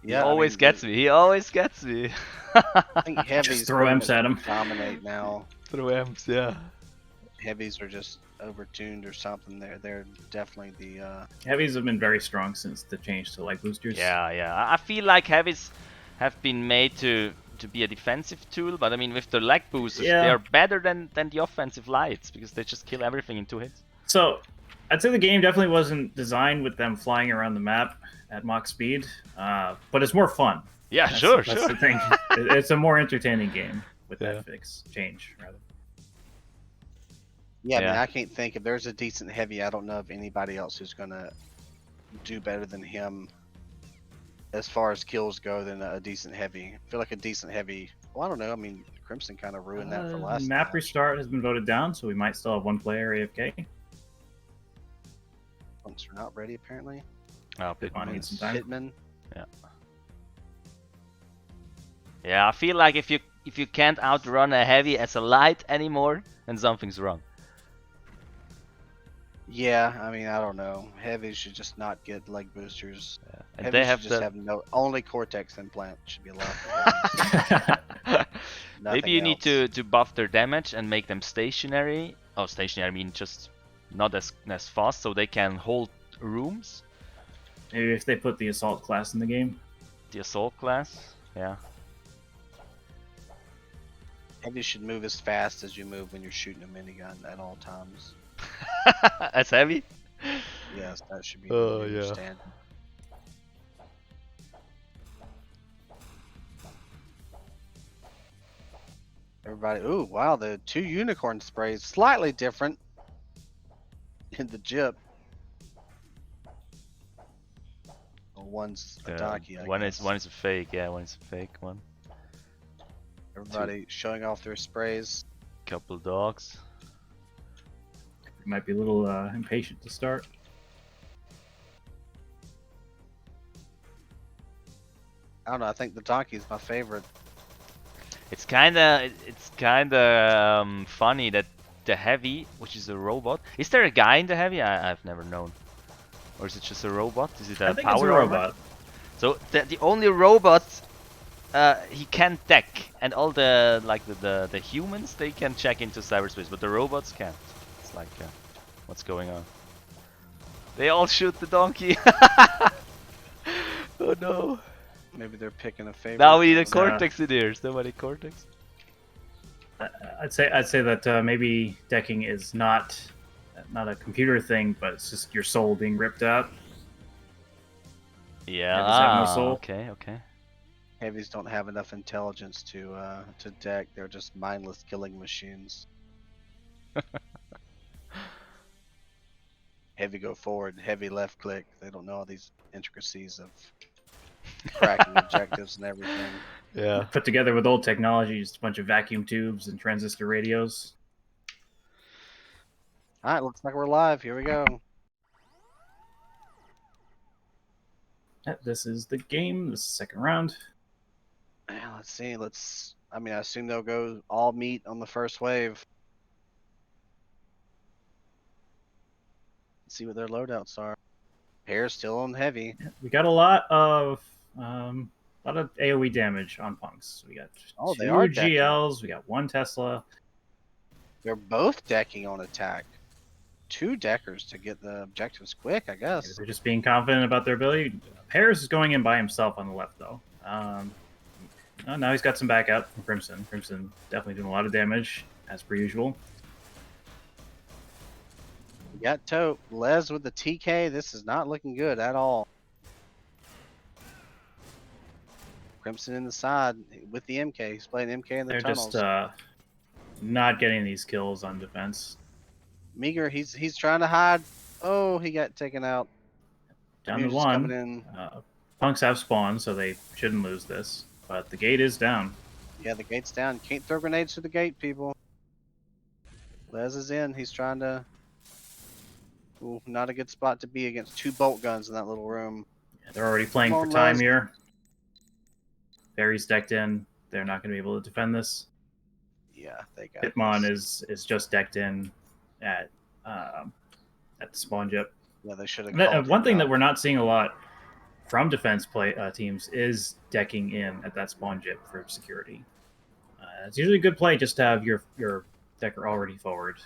Yeah, he always gets me. He always gets me. I think heavies Just throw M's at him. Dominate now. Throw M's, yeah. Heavies are just overtuned or something. They're definitely the. Heavies have been very strong since the change to light boosters. Yeah. I feel like heavies have been made to be a defensive tool, but I mean, with the lag boosters, they are better than the offensive lights because they just kill everything in 2 hits. So, I'd say the game definitely wasn't designed with them flying around the map at Mach speed, but it's more fun. Yeah, that's sure. the thing. It's a more entertaining game with that change, rather. Yeah, I mean, I can't think if there's a decent heavy. I don't know of anybody else who's gonna do better than him as far as kills go than a decent heavy. I feel like a decent heavy. Well, I don't know. I mean, Crimson kind of ruined that for last. Map match. restart has been voted down, so we might still have one player AFK. Once we're not ready, apparently. Oh, Pitman needs some time. Hitman. Yeah. Yeah, I feel like if you can't outrun a heavy as a light anymore, then something's wrong. Yeah, I mean, I don't know. Heavies should just not get leg boosters. Yeah. And Heavies they have should just have no only Cortex implant should be allowed. Maybe you need to buff their damage and make them stationary. Oh, stationary, I mean just not as fast, so they can hold rooms. Maybe if they put the assault class in the game. The assault class, yeah. Heavies should move as fast as you move when you're shooting a minigun at all times. That's heavy? Yes, that should be standard. Everybody, ooh, wow, the 2 unicorn sprays, slightly different in the jip. Oh, one's a donkey. I one guess. is a fake. Yeah, one is a fake one. Everybody showing off their sprays. Couple dogs. You might be a little impatient to start. I don't know. I think the donkey is my favorite. It's kinda funny that the heavy, which is a robot. Is there a guy in the heavy? I've never known. Or is it just a robot? Is it a I think power it's a armor? robot. So the only robot he can deck, and all the the humans, they can check into cyberspace, but the robots can't. It's like what's going on? They all shoot the donkey. Oh no! Maybe they're picking a favorite. Now we need a I don't know. Cortex in here. Somebody Cortex. I'd say that maybe decking is not a computer thing, but it's just your soul being ripped out. Yeah. does have no soul? Okay. Okay. Heavies don't have enough intelligence to deck. They're just mindless killing machines. Heavy go forward, heavy left click. They don't know all these intricacies of cracking objectives and everything. Yeah. Put together with old technology, just a bunch of vacuum tubes and transistor radios. All right, looks like we're live. Here we go. This is the game. This is the second round. Yeah, let's see. I mean, I assume they'll go all meat on the first wave. Let's see what their loadouts are. Pair's still on heavy. We got a lot of AOE damage on punks. We got Oh, they two are decking. GLs. We got one Tesla. They're both decking on attack. 2 deckers to get the objectives quick, I guess. They're just being confident about their ability. Paris is going in by himself on the left, though. Now he's got some backup from Crimson. Crimson definitely doing a lot of damage, as per usual. We got Tote. Les with the TK. This is not looking good at all. Crimson in the side with the MK. He's playing MK in the They're tunnels. just not getting these kills on defense. Meager, he's trying to hide. Oh, he got taken out. Down to Meager's one. coming in. Punks have spawned, so they shouldn't lose this. But the gate is down. Yeah, the gate's down. Can't throw grenades through the gate, people. Les is in. He's trying to... Ooh, not a good spot to be against 2 bolt guns in that little room. Yeah, they're already playing Come for on, time Les. here. Barry's decked in. They're not going to be able to defend this. Yeah, they got Hitmon this. is just decked in at the spawn jip. Yeah, they should have One thing that we're not seeing a lot from defense teams is decking in at that spawn jip for security. It's usually a good play just to have your decker already forward,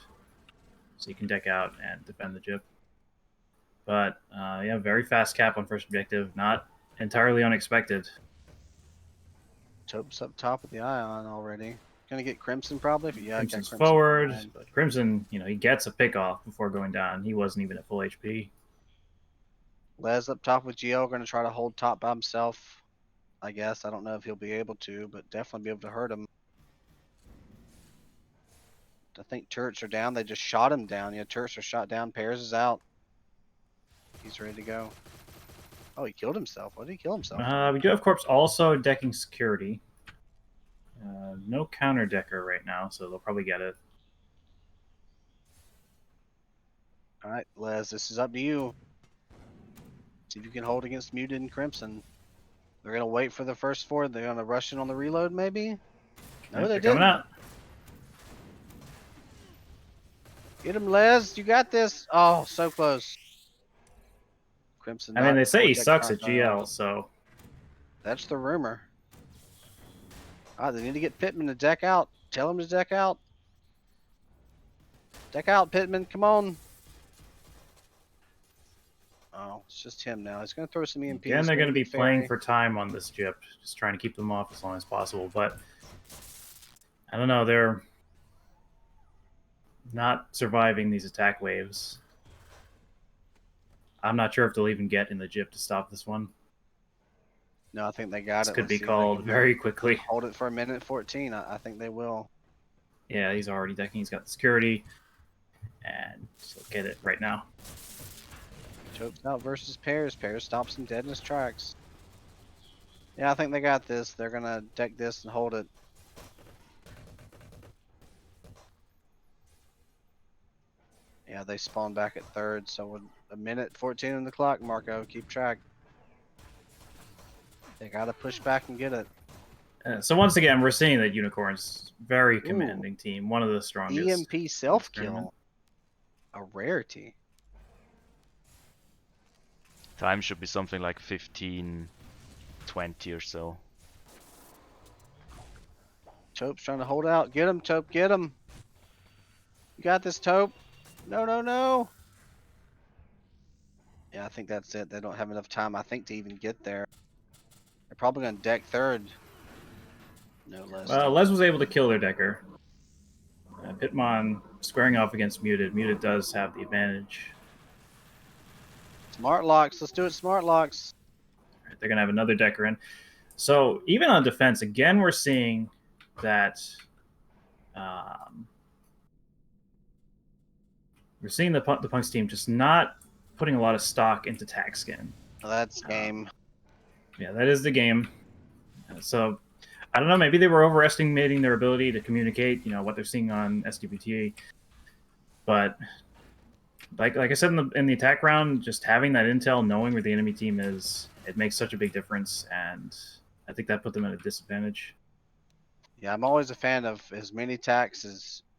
so you can deck out and defend the jip. But yeah, very fast cap on first objective, not entirely unexpected. Tope's up top with the Ion already. Gonna get Crimson probably. Yeah, I got Crimson's Crimson forward. behind, but- Crimson, he gets a pick off before going down. He wasn't even at full HP. Les up top with GL, gonna try to hold top by himself. I guess. I don't know if he'll be able to, but definitely be able to hurt him. I think turrets are down. They just shot him down. Yeah, turrets are shot down. Pairs is out. He's ready to go. Oh, he killed himself. What did he kill himself? We do have Corpse also decking security. No counter decker right now, so they'll probably get it. All right, Les, this is up to you. See if you can hold against Muted and Crimson. They're gonna wait for the first 4. They're gonna rush in on the reload, maybe. No, Yep, they they're coming didn't. out. Get him, Les. You got this. Oh, so close. Crimson. I mean, they say he Vortex sucks at Archive. GL, so That's the rumor. Ah, they need to get Pittman to deck out. Tell him to deck out. Deck out, Pittman. Come on. Oh, it's just him now. He's going to throw some EMPs. again they're going to be maybe playing Fairy. for time on this jip, just trying to keep them off as long as possible. But I don't know, they're not surviving these attack waves. I'm not sure if they'll even get in the jip to stop this one. No, I think they got This it. could Let's be see if they called can very quickly. Hold it for a minute 14. I think they will. Yeah, he's already decking. He's got the security. And just look at it right now. Choke's out versus Pears. Pears stops him dead in his tracks. Yeah, I think they got this. They're gonna deck this and hold it. Yeah, they spawn back at third, so with a minute 14 on the clock, Marco, keep track. They gotta push back and get it. So once again, we're seeing that Unicorn's very commanding team, one of the strongest. EMP self kill, a rarity. Time should be something like 15, 20 or so. Tope's trying to hold out. Get him, Tope, get him. You got this, Tope. No, no, no. Yeah, I think that's it. They don't have enough time, I think, to even get there. They're probably going to deck third. No less. Well, Les was able to kill their decker. Pitmon squaring off against Muted. Muted does have the advantage. Smart locks. Let's do it, smart locks. Right, they're going to have another decker in. So even on defense, again, we're seeing that we're seeing the Punks team just not putting a lot of stock into tag skin. Well, that's game. Yeah, that is the game. So I don't know. Maybe they were overestimating their ability to communicate. You know what they're seeing on SDBT. But like I said in the attack round, just having that intel, knowing where the enemy team is, it makes such a big difference. And I think that put them at a disadvantage. Yeah, I'm always a fan of as many tacks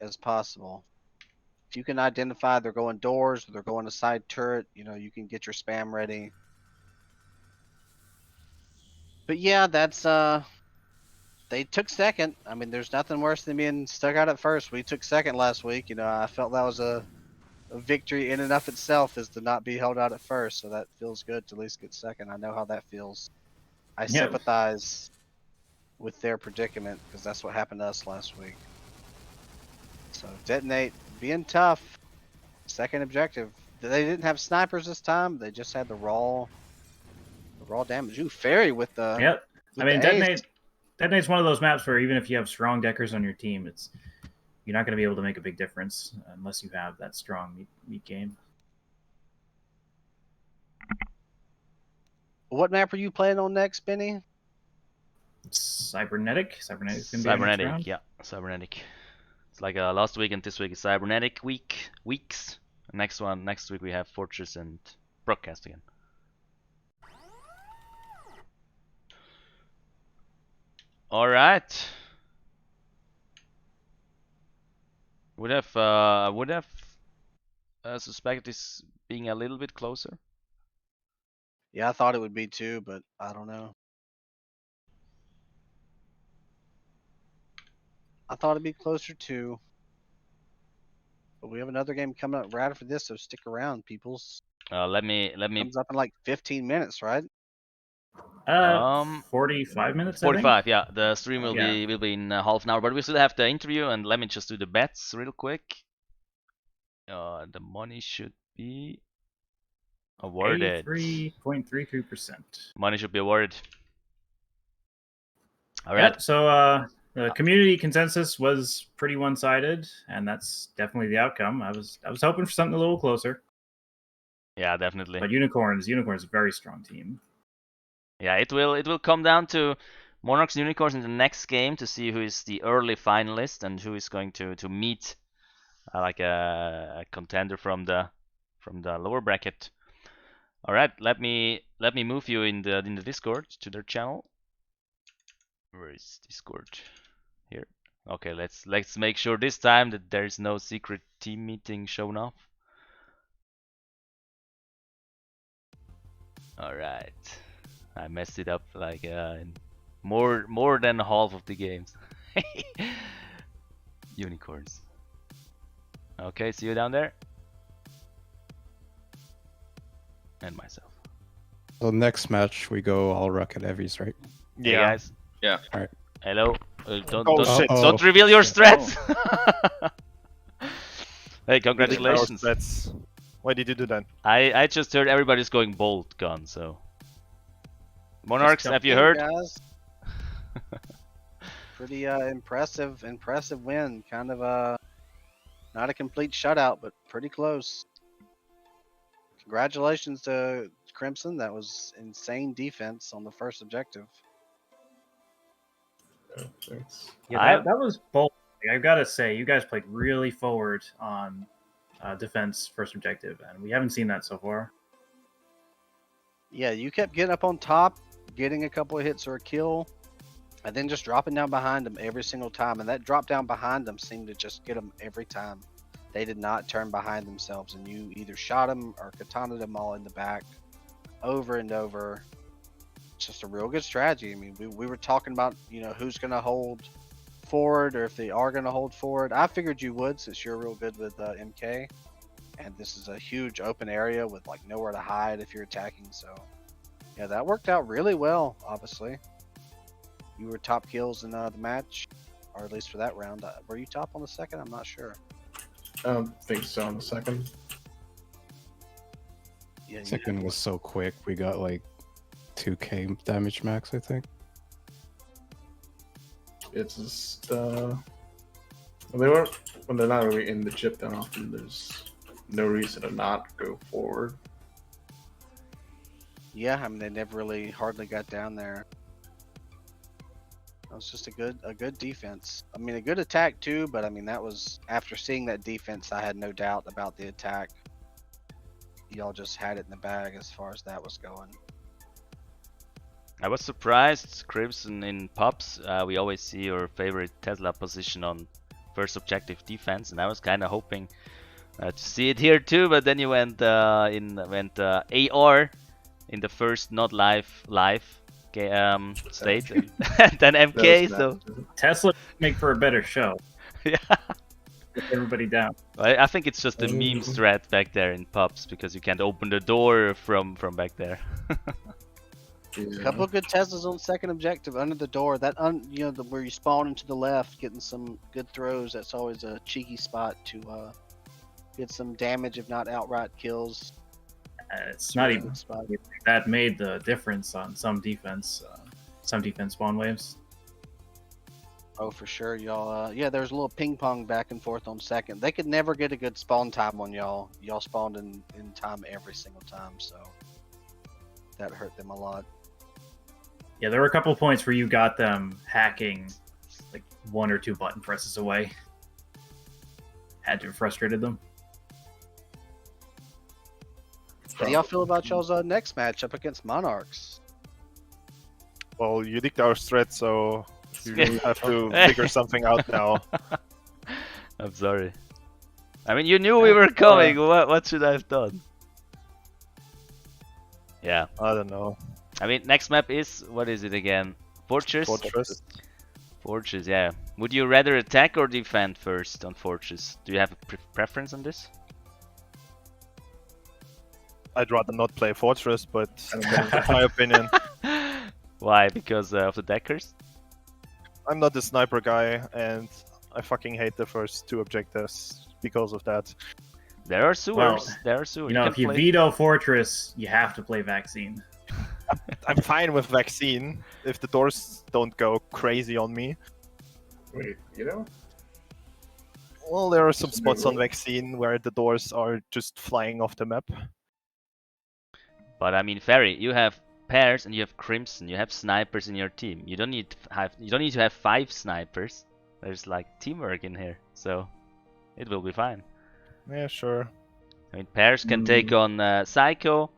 as possible. If you can identify they're going doors or they're going to side turret, you know, you can get your spam ready. But yeah, that's they took second. I mean, there's nothing worse than being stuck out at first. We took second last week. You know, I felt that was a victory in and of itself, is to not be held out at first. So that feels good to at least get second. I know how that feels. I sympathize with their predicament because that's what happened to us last week. So detonate, being tough. Second objective. They didn't have snipers this time. They just had the raw damage. Ooh, Fairy with the. Yep. With I mean, the Detonate's one of those maps where even if you have strong deckers on your team, you're not going to be able to make a big difference unless you have that strong meat game. What map are you playing on next, Benny? Cybernetic. Cybernetic's going to be Cybernetic, yeah, Cybernetic. It's like last week and this week is Cybernetic weeks. Next week we have Fortress and Broadcast again. All right. Would have suspected this being a little bit closer. Yeah, I thought it would be too, but I don't know. I thought it'd be closer too. But we have another game coming up right after this, so stick around, peoples. Let me. Comes up in like 15 minutes, right? 45 minutes. 45. Yeah, the stream will be in half an hour, but we still have the interview, and let me just do the bets real quick. The money should be awarded. 83.33%. Money should be awarded. All right. Yep, so the community consensus was pretty one-sided, and that's definitely the outcome. I was hoping for something a little closer. Yeah, definitely. But Unicorns a very strong team. Yeah, it will come down to Monarchs and Unicorns in the next game to see who is the early finalist and who is going to meet like a contender from the lower bracket. All right, let me move you in the Discord to their channel. Where is Discord? Here. Okay, let's make sure this time that there is no secret team meeting shown off. All right. I messed it up like in more than half of the games. Unicorns. Okay, see you down there. And myself. So next match we go all rocket heavies, right? Yeah. Hey guys. Yeah. All right. Hello. Don't reveal your strats. Hey, congratulations. Why did you do that? I just heard everybody's going bolt gun, so. Monarchs, have you heard? Guys. Pretty impressive win. Kind of not a complete shutout, but pretty close. Congratulations to Crimson. That was insane defense on the first objective. Thanks. Yeah, that was bold. I've got to say, you guys played really forward on defense first objective, and we haven't seen that so far. Yeah, you kept getting up on top, getting a couple of hits or a kill, and then just dropping down behind them every single time. And that drop down behind them seemed to just get them every time. They did not turn behind themselves, and you either shot them or katanaed them all in the back over and over. It's just a real good strategy. I mean, we were talking about, who's going to hold forward or if they are going to hold forward. I figured you would, since you're real good with MK. And this is a huge open area with like nowhere to hide if you're attacking. So yeah, that worked out really well. Obviously, you were top kills in the match, or at least for that round. Were you top on the second? I'm not sure. I don't think so on the second. Yeah, Second was so quick. We got like 2k damage max, I think. It's just when they're not really in the chip, then often there's no reason to not go forward. Yeah, I mean they never really hardly got down there. That was just a good defense. I mean a good attack too, but I mean that was after seeing that defense, I had no doubt about the attack. Y'all just had it in the bag as far as that was going. I was surprised, Crimson, in pubs. We always see your favorite Tesla position on first objective defense, and I was kind of hoping to see it here too. But then you went AR in the first not live state, and then MK. So Tesla make for a better show. Yeah. Get everybody down. I think it's just a meme thread back there in pubs because you can't open the door from back there. A couple of good Teslas on second objective under the door. That where you spawn into the left, getting some good throws. That's always a cheeky spot to get some damage, if not outright kills. It's not even that made the difference on some defense spawn waves. Oh, for sure, y'all. Yeah, there's a little ping pong back and forth on second. They could never get a good spawn time on y'all. Y'all spawned in time every single time, so that hurt them a lot. Yeah, there were a couple of points where you got them hacking like 1 or 2 button presses away. Had to have frustrated them. How do y'all feel about y'all's next match up against Monarchs? Well, you dictate our threat, so you have to figure something out now. I'm sorry. I mean, you knew we were coming. What should I have done? Yeah. I don't know. I mean, next map is, what is it again? Fortress? Fortress. Fortress, yeah. Would you rather attack or defend first on Fortress? Do you have a preference on this? I'd rather not play Fortress, but that's my opinion. Why? Because of the deckers? I'm not a sniper guy, and I fucking hate the first 2 objectives because of that. There are sewers. Well, there are sewers. If you veto Fortress, you have to play Vaccine. I'm fine with Vaccine if the doors don't go crazy on me. Wait, Well, there are some spots on Vaccine where the doors are just flying off the map. But I mean, Ferry, you have pairs and you have Crimson. You have snipers in your team. You don't need to have 5 snipers. There's like teamwork in here, so it will be fine. Yeah, sure. I mean, pairs can take on Psycho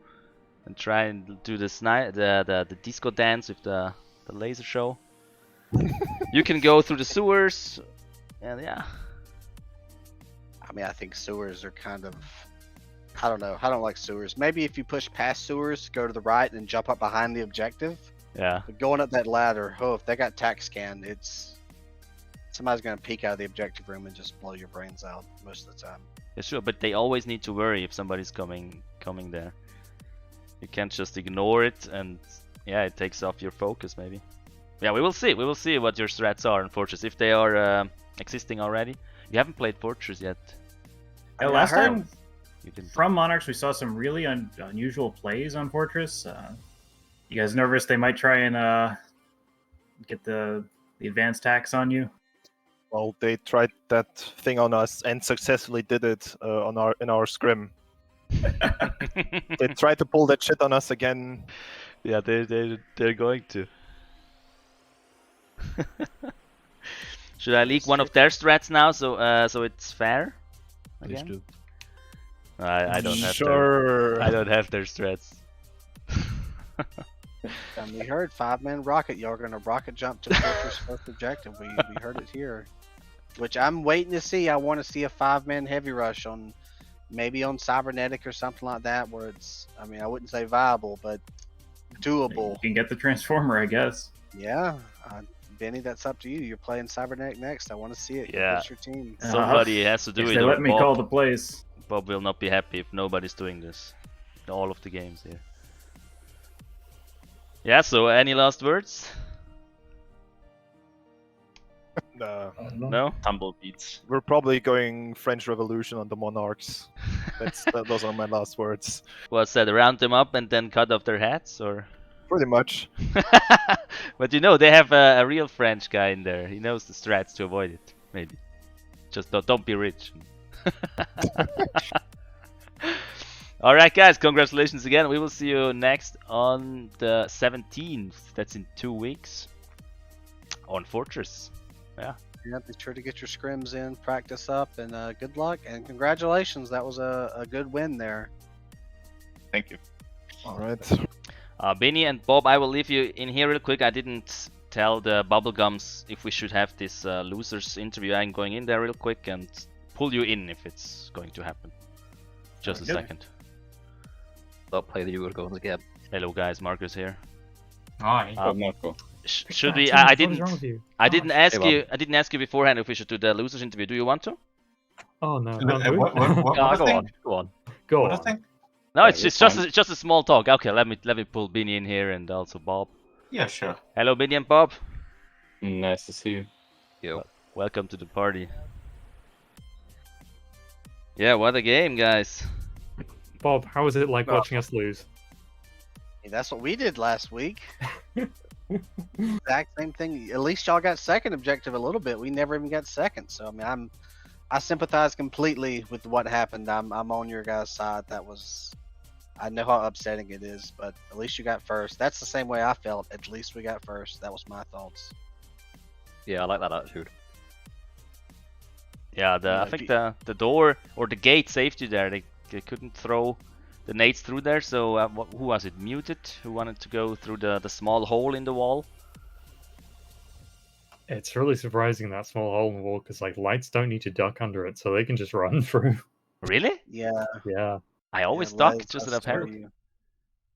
and try and do the disco dance with the laser show. You can go through the sewers, and yeah. I mean, I think sewers are kind of, I don't know. I don't like sewers. Maybe if you push past sewers, go to the right and jump up behind the objective. Yeah. But going up that ladder, if they got tac scanned, somebody's gonna peek out of the objective room and just blow your brains out most of the time. Yeah, sure, but they always need to worry if somebody's coming there. You can't just ignore it, and yeah, it takes off your focus maybe. Yeah, we will see. We will see what your strats are in Fortress if they are existing already. You haven't played Fortress yet. Yeah, last time you didn't. from Monarchs, we saw some really unusual plays on Fortress. You guys nervous they might try and get the advanced tax on you? Well, they tried that thing on us and successfully did it in our scrim. They tried to pull that shit on us again. Yeah, they're going to. Should I leak one of their strats now, so it's fair? Please Again? do. I don't have Sure. I don't have their strats. And we heard 5-man rocket. Y'all are gonna rocket jump to Fortress first objective. We heard it here. Which I'm waiting to see. I want to see a 5-man heavy rush on, maybe on Cybernetic or something like that, where it's, I mean, I wouldn't say viable, but doable. You can get the Transformer, I guess. Yeah, Benny, that's up to you. You're playing Cybernetic next. I want to see it. Yeah. What's your team? Somebody has to do If it. they or let me Bob, call the plays. Bob will not be happy if nobody's doing this. All of the games here. Yeah. So any last words? No. Tumblebeats. We're probably going French Revolution on the Monarchs. Those are my last words. What's that? Round them up and then cut off their hats, or? Pretty much. But you know they have a real French guy in there. He knows the strats to avoid it. Maybe. Just don't be rich. All right, guys. Congratulations again. We will see you next on the 17th. That's in 2 weeks. On Fortress. Yeah. Yeah, be sure to get your scrims in, practice up, and good luck and congratulations. That was a good win there. Thank you. All right. Benny and Bob, I will leave you in here real quick. I didn't tell the Bubblegums if we should have this losers interview. I'm going in there real quick and pull you in if it's going to happen. Just a second. Don't play the Eurogons again. Hello guys, Marcus here. Hi. Marco. Should we? What I is didn't. wrong with you? I didn't Oh, ask Bob. you. I didn't ask you beforehand if we should do the losers interview. Do you want to? Oh no. What Go thing? on, go on. Go What on. thing? No, Yeah, it's it's just a small talk. Okay, let me pull Benny in here and also Bob. Yeah, sure. Hello, Benny and Bob. Nice to see you. Yo. Welcome to the party. Yeah, what a game, guys. Bob, how was it like watching us lose? Hey, that's what we did last week. Exact same thing. At least y'all got second objective a little bit. We never even got second. So I mean, I sympathize completely with what happened. I'm on your guys' side. That was, I know how upsetting it is, but at least you got first. That's the same way I felt. At least we got first. That was my thoughts. Yeah, I like that attitude. Yeah, I think the door or the gate saved you there. They couldn't throw the nades through there. So who was it? Muted? Who wanted to go through the small hole in the wall? It's really surprising, that small hole in the wall, because like lights don't need to duck under it, so they can just run through. Really? Yeah. Yeah. I always Yeah, duck lights, just I that I've swear had. to you.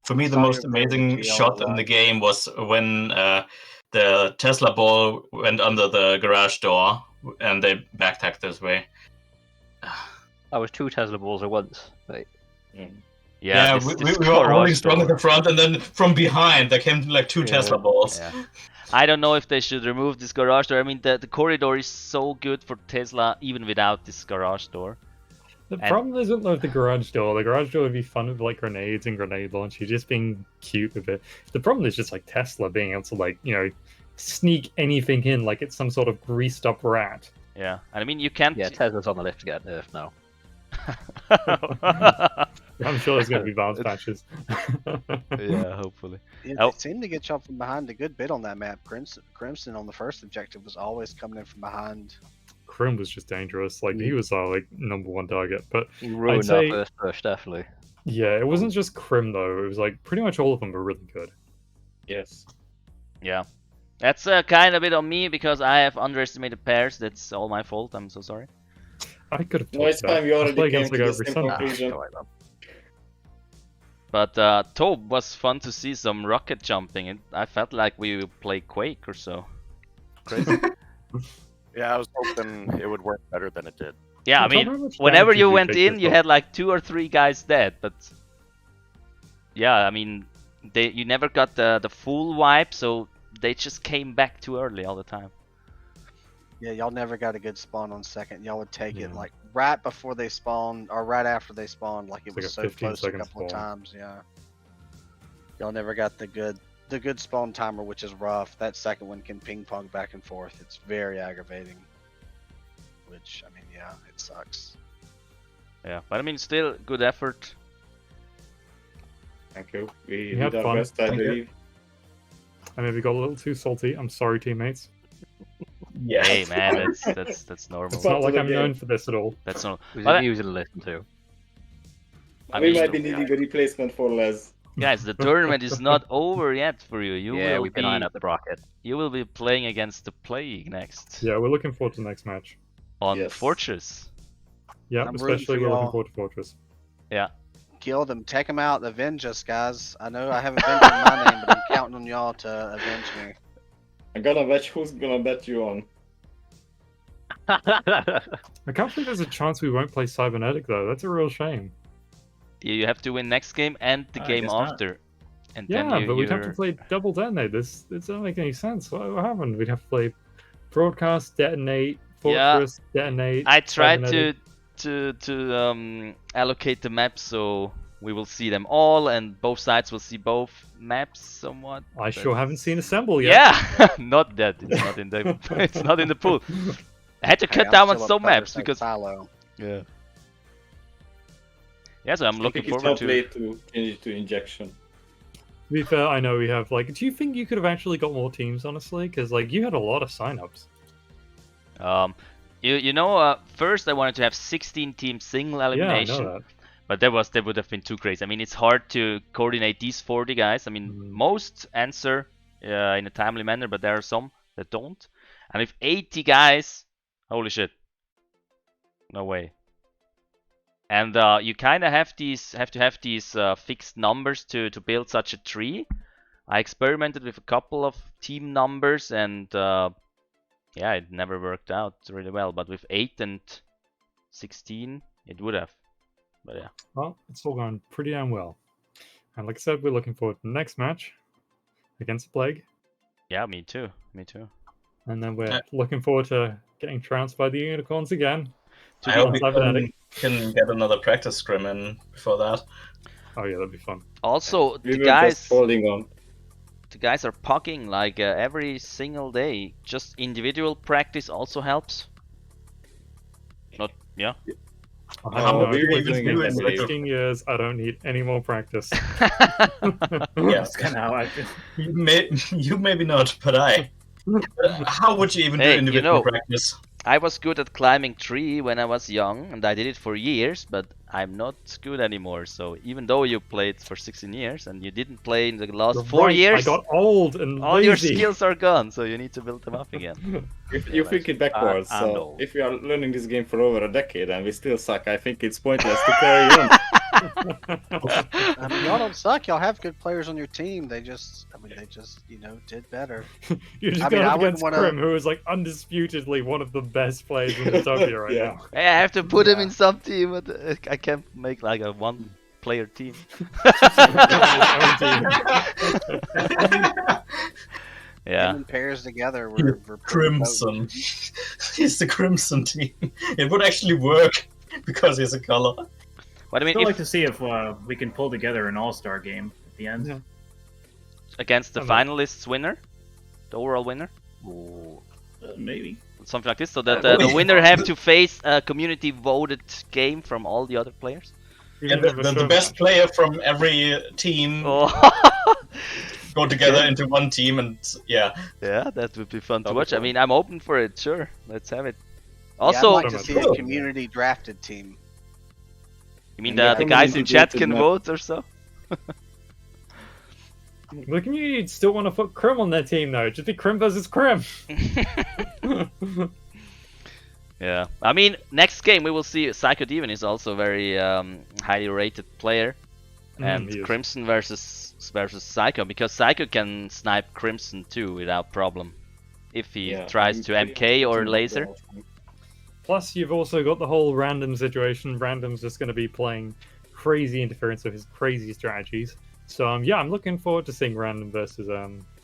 For me, the Saw most your amazing GL shot in the game was when the Tesla ball went under the garage door and they backtacked this way. I was 2 Tesla balls at once. Like, Yeah, we this were holding garage strong door. at the front, and then from behind there came like 2 Tesla balls. Yeah. I don't know if they should remove this garage door. I mean, the corridor is so good for Tesla even without this garage door. The And- problem isn't with the garage door. The garage door would be fun with like grenades and grenade launcher, just being cute with it. The problem is just like Tesla being able to like, sneak anything in like it's some sort of greased up rat. Yeah, and I mean you can't. yeah, Tesla's on the list to get nerfed now. I'm sure there's going to be bounce patches. Yeah, hopefully. Yeah, Oh. they seemed to get y'all from behind a good bit on that map. Crimson on the first objective was always coming in from behind. Krim was just dangerous. Like he was our like #1 target. But He ruined say- our first push, definitely. yeah, it wasn't just Krim though. It was like pretty much all of them were really good. Yes. Yeah. That's kind of a bit on me because I have underestimated pairs. That's all my fault. I'm so sorry. I could have. No, it's topped that. fine. We I already play came against to the guy the every same Sunday. conclusion. Alright, man. But Tobe was fun to see some rocket jumping. And I felt like we would play Quake or so. Crazy. Yeah, I was hoping it would work better than it did. Yeah, I Well, Tom, mean, how much whenever damage you did went take in, this you off? had like 2 or 3 guys dead. But yeah, I mean, you never got the full wipe, so they just came back too early all the time. Yeah, y'all never got a good spawn on second. Y'all would take it Yeah. like right before they spawned or right after they spawned. Like it It's like was a so 15 close a second couple of spawn. times. Yeah. Y'all never got the good spawn timer, which is rough. That second one can ping pong back and forth. It's very aggravating. Which I mean, yeah, it sucks. Yeah, but I mean, still good effort. Thank you. We We had did our fun. best, I Thank you. believe. I maybe got a little too salty. I'm sorry, teammates. Yeah. Hey man, that's normal. It's not part of like the I'm game. known for this at all. That's normal. It was But amusing to listen to. I We mean, might be needing a replacement for Les. guys, the tournament is not over yet for you. Yeah, we've been eyeing up the bracket. You will be playing against the Plague next Yeah, we're looking forward to the next match. on Yes. Fortress. Yeah, I'm rooting especially for we're looking y'all. forward to Fortress. Yeah. Kill them, take them out, avenge us, guys. I know I haven't been given my name, but I'm counting on y'all to avenge me. I'm gonna bet who's gonna bet you on. I can't believe there's a chance we won't play Cybernetic though. That's a real shame. You have to win next game and the I game guess not. after. And Yeah, then but we'd have to you're- play double detonate. This doesn't make any sense. What happened? We'd have to play broadcast, detonate, Yeah. fortress, detonate. I tried Cybernetic. to allocate the maps so we will see them all and both sides will see both maps somewhat. I but- sure haven't seen Assemble yet. Yeah, not that. It's not in the. It's not in the pool. I had to Hey, cut I'm down on still some up maps Thursday because. Silo. Yeah. Yeah, so I'm I looking think it's forward not to. late to change it to injection. To be fair, I know we have like. Do you think you could have actually got more teams, honestly? Because like you had a lot of signups. You know, first I wanted to have 16 team single Yeah, I elimination. know that. But that would have been too crazy. I mean, it's hard to coordinate these 40 guys. I mean, Mhm. most answer in a timely manner, but there are some that don't. And with 80 guys, holy shit, no way. And you kind of have to have these fixed numbers to build such a tree. I experimented with a couple of team numbers, and yeah, it never worked out really well. But with 8 and 16, it would have. But yeah. Well, it's all going pretty damn well. And like I said, we're looking forward to the next match against the Plague. Yeah, me too. Me too. And then we're looking forward to getting trounced by the unicorns again. I hope we Cybernetic. can get another practice scrim in before that. Oh yeah, that'd be fun. Also, We the were guys, just holding on. the guys are pucking like every single day. Just individual practice also helps. Not, yeah. I Oh, know, we I've were been doing doing it this every day. 16 years. I don't need any more practice. Yeah, That's kind of how I feel. you maybe not, but I. How would you even Hey, do you individual know, practice? I was good at climbing tree when I was young, and I did it for years, but I'm not good anymore. So even though you played for 16 years and you didn't play in the last You're 4 right, years, I got old and all your lazy. skills are gone. So you need to build them up again. You think it backwards, I'm so old. if we are learning this game for over a decade and we still suck, I think it's pointless to carry on. I mean, y'all don't suck. Y'all have good players on your team. They just, did better. You're just I going mean, I up wouldn't against wanna- Krim, who is like undisputedly one of the best players in Dystopia right Yeah. now. Hey, I have to put him in some team, but I can't make like a one-player team. Yeah. Him and pairs together, we're pretty potent. Crimson. He's the Crimson team. It would actually work because he's a color. But I mean, Still if like to see if we can pull together an all-star game at the end. Yeah. against the I mean- finalists winner, the overall winner, Maybe. something like this, so that the winner have to face a community voted game from all the other players. And the best player from every team Oh. go together into one team, and yeah. Yeah, that would be fun to That'd be watch. I fun. mean, I'm open for it. Sure, let's have it. Yeah, Also, I'd like to see a community drafted team. you mean And the guys in community chat voted can map. vote or so? The community still want to put Krim on their team though. Just be Krim versus Krim. Yeah, I mean, next game we will see Psycho Demon is also a very highly rated player, and he is. Crimson versus Psycho, because Psycho can snipe Crimson too without problem if he Yeah, tries to MK or laser. Plus, you've also got the whole random situation. Random's just going to be playing crazy interference with his crazy strategies. So yeah, I'm looking forward to seeing Random versus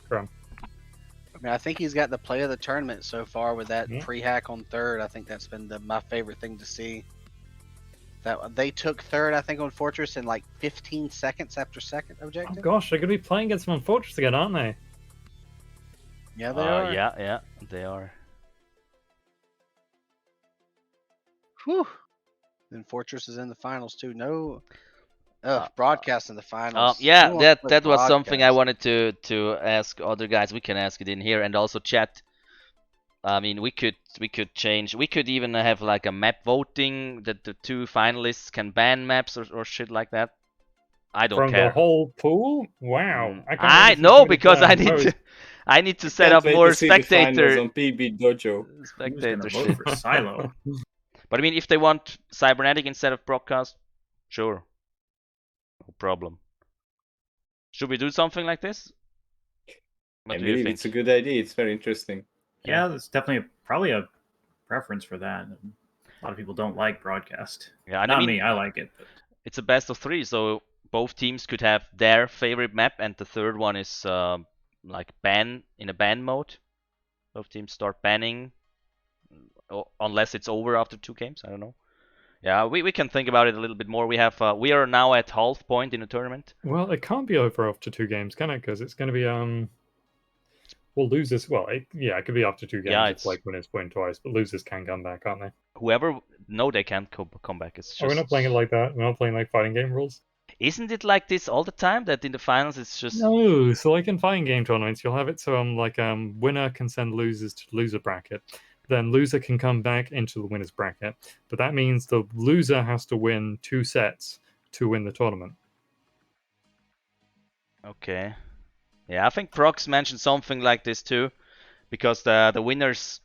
Krim. I mean, I think he's got the play of the tournament so far with that Yeah. pre-hack on third. I think that's been my favorite thing to see. That they took third, I think, on Fortress in like 15 seconds after second Oh objective. gosh, they're going to be playing against him on Fortress again, aren't they? Yeah, they are. Yeah, they are. Whew. Then Fortress is in the finals too. No, Broadcasting the finals. Who yeah, wants to play that was something I broadcast? wanted to ask other guys. We can ask it in here and also chat. I mean, we could change. We could even have like a map voting that the 2 finalists can ban maps or shit like that. I don't From care. the whole pool? Wow. I can't I wait to see know who because the I need most- to. I need to set Can't up wait more to see the finals spectator on PB Dojo. Who's gonna spectator vote shit. for Silo? But I mean, if they want cybernetic instead of broadcast, sure, no problem. Should we do something like this? What I do you believe think? it's a good idea. It's very interesting. Yeah, there's definitely probably a preference for that. A lot of people don't like broadcast. Yeah, and I Not mean, me. I like it. But it's a best of 3, so both teams could have their favorite map, and the third one is like ban in a ban mode. Both teams start banning, unless it's over after 2 games. I don't know. Yeah, we can think about it a little bit more. We have we are now at half point in the tournament. Well, it can't be over after 2 games, can it? Because it's going to be well, losers. Well, it could be after 2 games. Yeah, it's like winners win twice, but losers can come back, can't they? Whoever, no, they can't come back. It's just. Oh, we're not playing it like that. We're not playing like fighting game rules. Isn't it like this all the time? That in the finals it's just. No, so like in fighting game tournaments, you'll have it so winner can send losers to loser bracket. Then loser can come back into the winner's bracket, but that means the loser has to win 2 sets to win the tournament. Okay. Yeah, I think Prox mentioned something like this too, because the winners,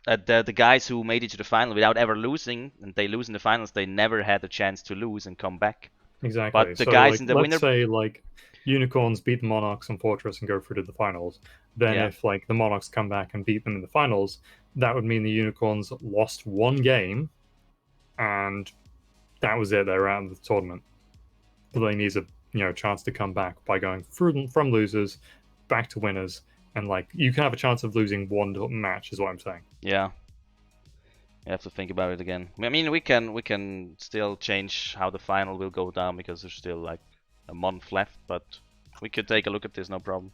the guys who made it to the final without ever losing, and they lose in the finals, they never had a chance to lose and come back. Exactly. But the so, guys like, in the let's winner. say like Unicorns beat the Monarchs and Fortress and go through to the finals. Then Yeah. if like the Monarchs come back and beat them in the finals, that would mean the Unicorns lost 1 game, and that was it. They're out of the tournament. But they need a chance to come back by going through from losers back to winners, and like you can have a chance of losing 1 match, is what I'm saying. Yeah. You have to think about it again. I mean, we can still change how the final will go down because there's still like a month left, but we could take a look at this, no problem.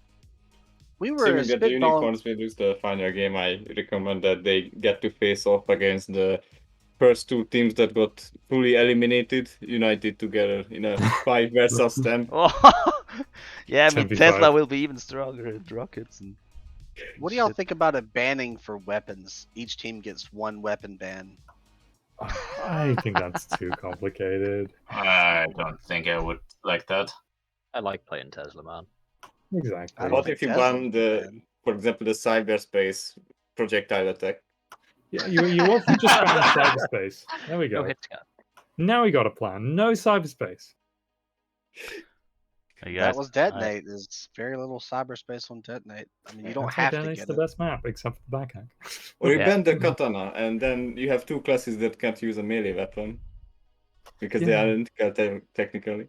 We were Assuming that the spitballing. Unicorns will lose the final game, I recommend that they get to face off against the first 2 teams that got fully eliminated, united together in a 5 versus 10. Yeah, I mean 10v5. Tesla will be even stronger at rockets. And What do y'all think about a banning for weapons? Each team gets 1 weapon ban. I think that's too complicated. I don't think I would like that. I like playing Tesla, man. Exactly. I don't What think if you Tesla ban would the, ban. for example, the cyberspace projectile attack? Yeah, you want to just ban cyberspace. There we No go. hit scan. Now we got a plan. No cyberspace. hey That guys, was detonate. There's very little cyberspace on detonate. I mean, you don't That's why have to Detonate's get the it. best map, except for the backhack. Or you Yeah. ban the katana, and then you have 2 classes that can't use a melee weapon. Because they Yeah. are identical technically.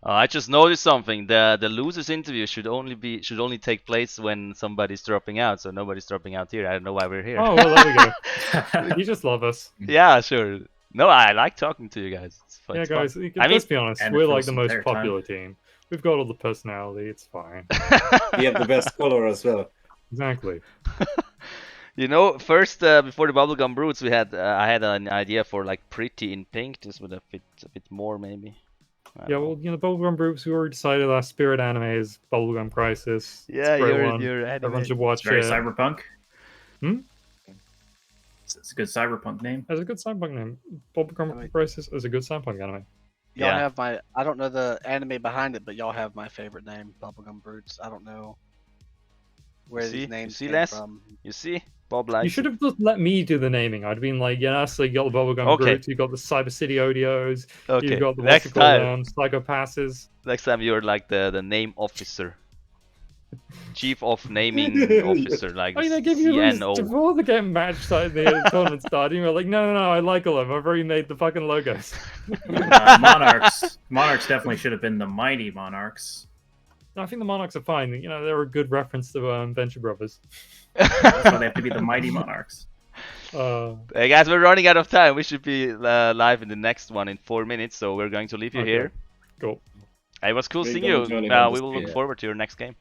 I just noticed something. The losers interview should only take place when somebody's dropping out. So nobody's dropping out here. I don't know why we're here. Oh, well, there we go. You just love us. Yeah, sure. No, I like talking to you guys. It's fun. Yeah, it's fun. guys, I let's be honest. and it We're fills like the some most player time. popular team. We've got all the personality. It's fine. We have the best color as well. Exactly. You know, first before the bubblegum brutes, we had I had an idea for like pretty in pink. This would have fit a bit more maybe. I Yeah, don't know. well, Bubblegum groups, we already decided our Spirit anime is Bubblegum Crisis. Yeah, it's a great you're one. you're Everyone should anime. watch It's very it. cyberpunk. Hmm? It's a good cyberpunk name. That's a good cyberpunk name. Bubblegum I mean- Crisis is a good cyberpunk anime. Y'all Yeah. have my. I don't know the anime behind it, but y'all have my favorite name, Bubblegum Brutes. I don't know where see? these You names see, came Les? from. You see, Bob likes. You should have just let me do the naming. I'd been like, yeah, so you got the Bubblegum Okay. Brutes, you got the Cyber City Odios, Okay. you've got the Next time, Psycho Passes. next time you're like the name officer, chief of naming officer, like I mean, I gave you a list CNO. before the game match started, the tournament started. You were like, no, I like all of them. I've already made the fucking logos. Monarchs. Monarchs definitely should have been the Mighty Monarchs. No, I think the Monarchs are fine. You know, they're a good reference to Venture Brothers. That's why they have to be the Mighty Monarchs. Hey guys, we're running out of time. We should be live in the next one in 4 minutes, so we're going to leave you Okay. here. Cool. Hey, it was cool We're seeing gonna you. join in on We this will look game. forward to your next game.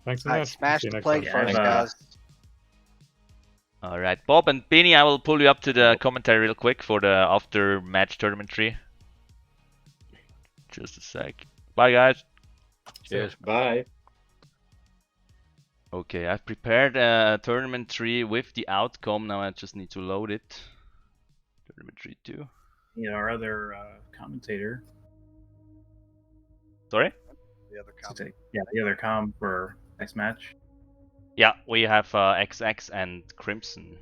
Thanks so Alright, much. smash See you the next plate time. first, Yeah, guys. All right, Bob and Beanie, I will pull you up to the commentary real quick for the after match tournament tree. Just a sec. Bye, guys. Cheers. Bye. Okay, I've prepared a tournament tree with the outcome. Now I just need to load it. Tournament tree 2. Yeah, our other commentator. Sorry? The other Yeah, the other com for next match. Yeah, we have XX and Crimson.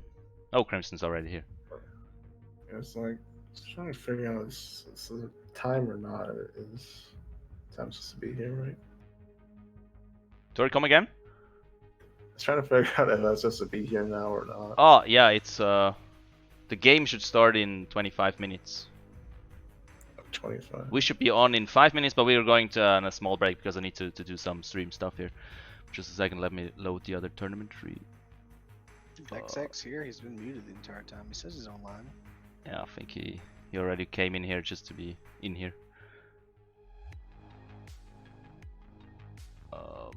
Oh, Crimson's already here. It's like just trying to figure out is this a time or not. Is time supposed to be here, right? Sorry, come again? I was trying to figure out if that's supposed to be here now or not. Oh, yeah, it's the game should start in 25 minutes. 25. We should be on in 5 minutes, but we are going to on a small break because I need to do some stream stuff here. Just a second, let me load the other tournament tree. XX here, he's been muted the entire time. He says he's online. Yeah, I think he already came in here just to be in here. I'll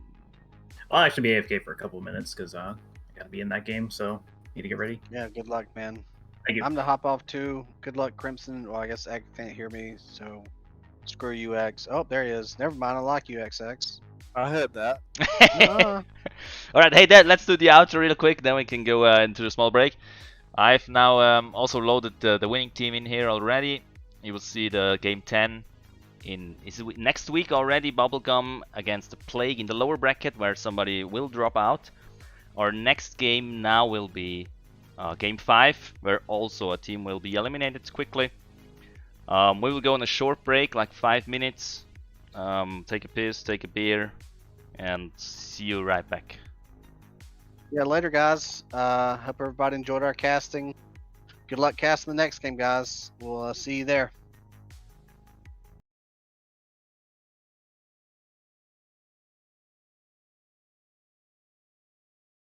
actually be AFK for a couple of minutes because I gotta be in that game, so need to get ready. Yeah, good luck, man. Thank you. I'm to hop off too. Good luck, Crimson. Well, I guess X can't hear me, so screw you, X. Oh, there he is. Never mind, I like you, XX. I heard that. Alright, hey Dad, let's do the outro real quick, then we can go into the small break. I've now also loaded the winning team in here already. You will see the game 10 is it next week already, Bubblegum against the Plague in the lower bracket where somebody will drop out. Our next game now will be game 5 where also a team will be eliminated quickly. We will go on a short break, like 5 minutes, take a piss, take a beer, and see you right back. Yeah, later, guys. Hope everybody enjoyed our casting. Good luck casting the next game, guys. We'll see you there.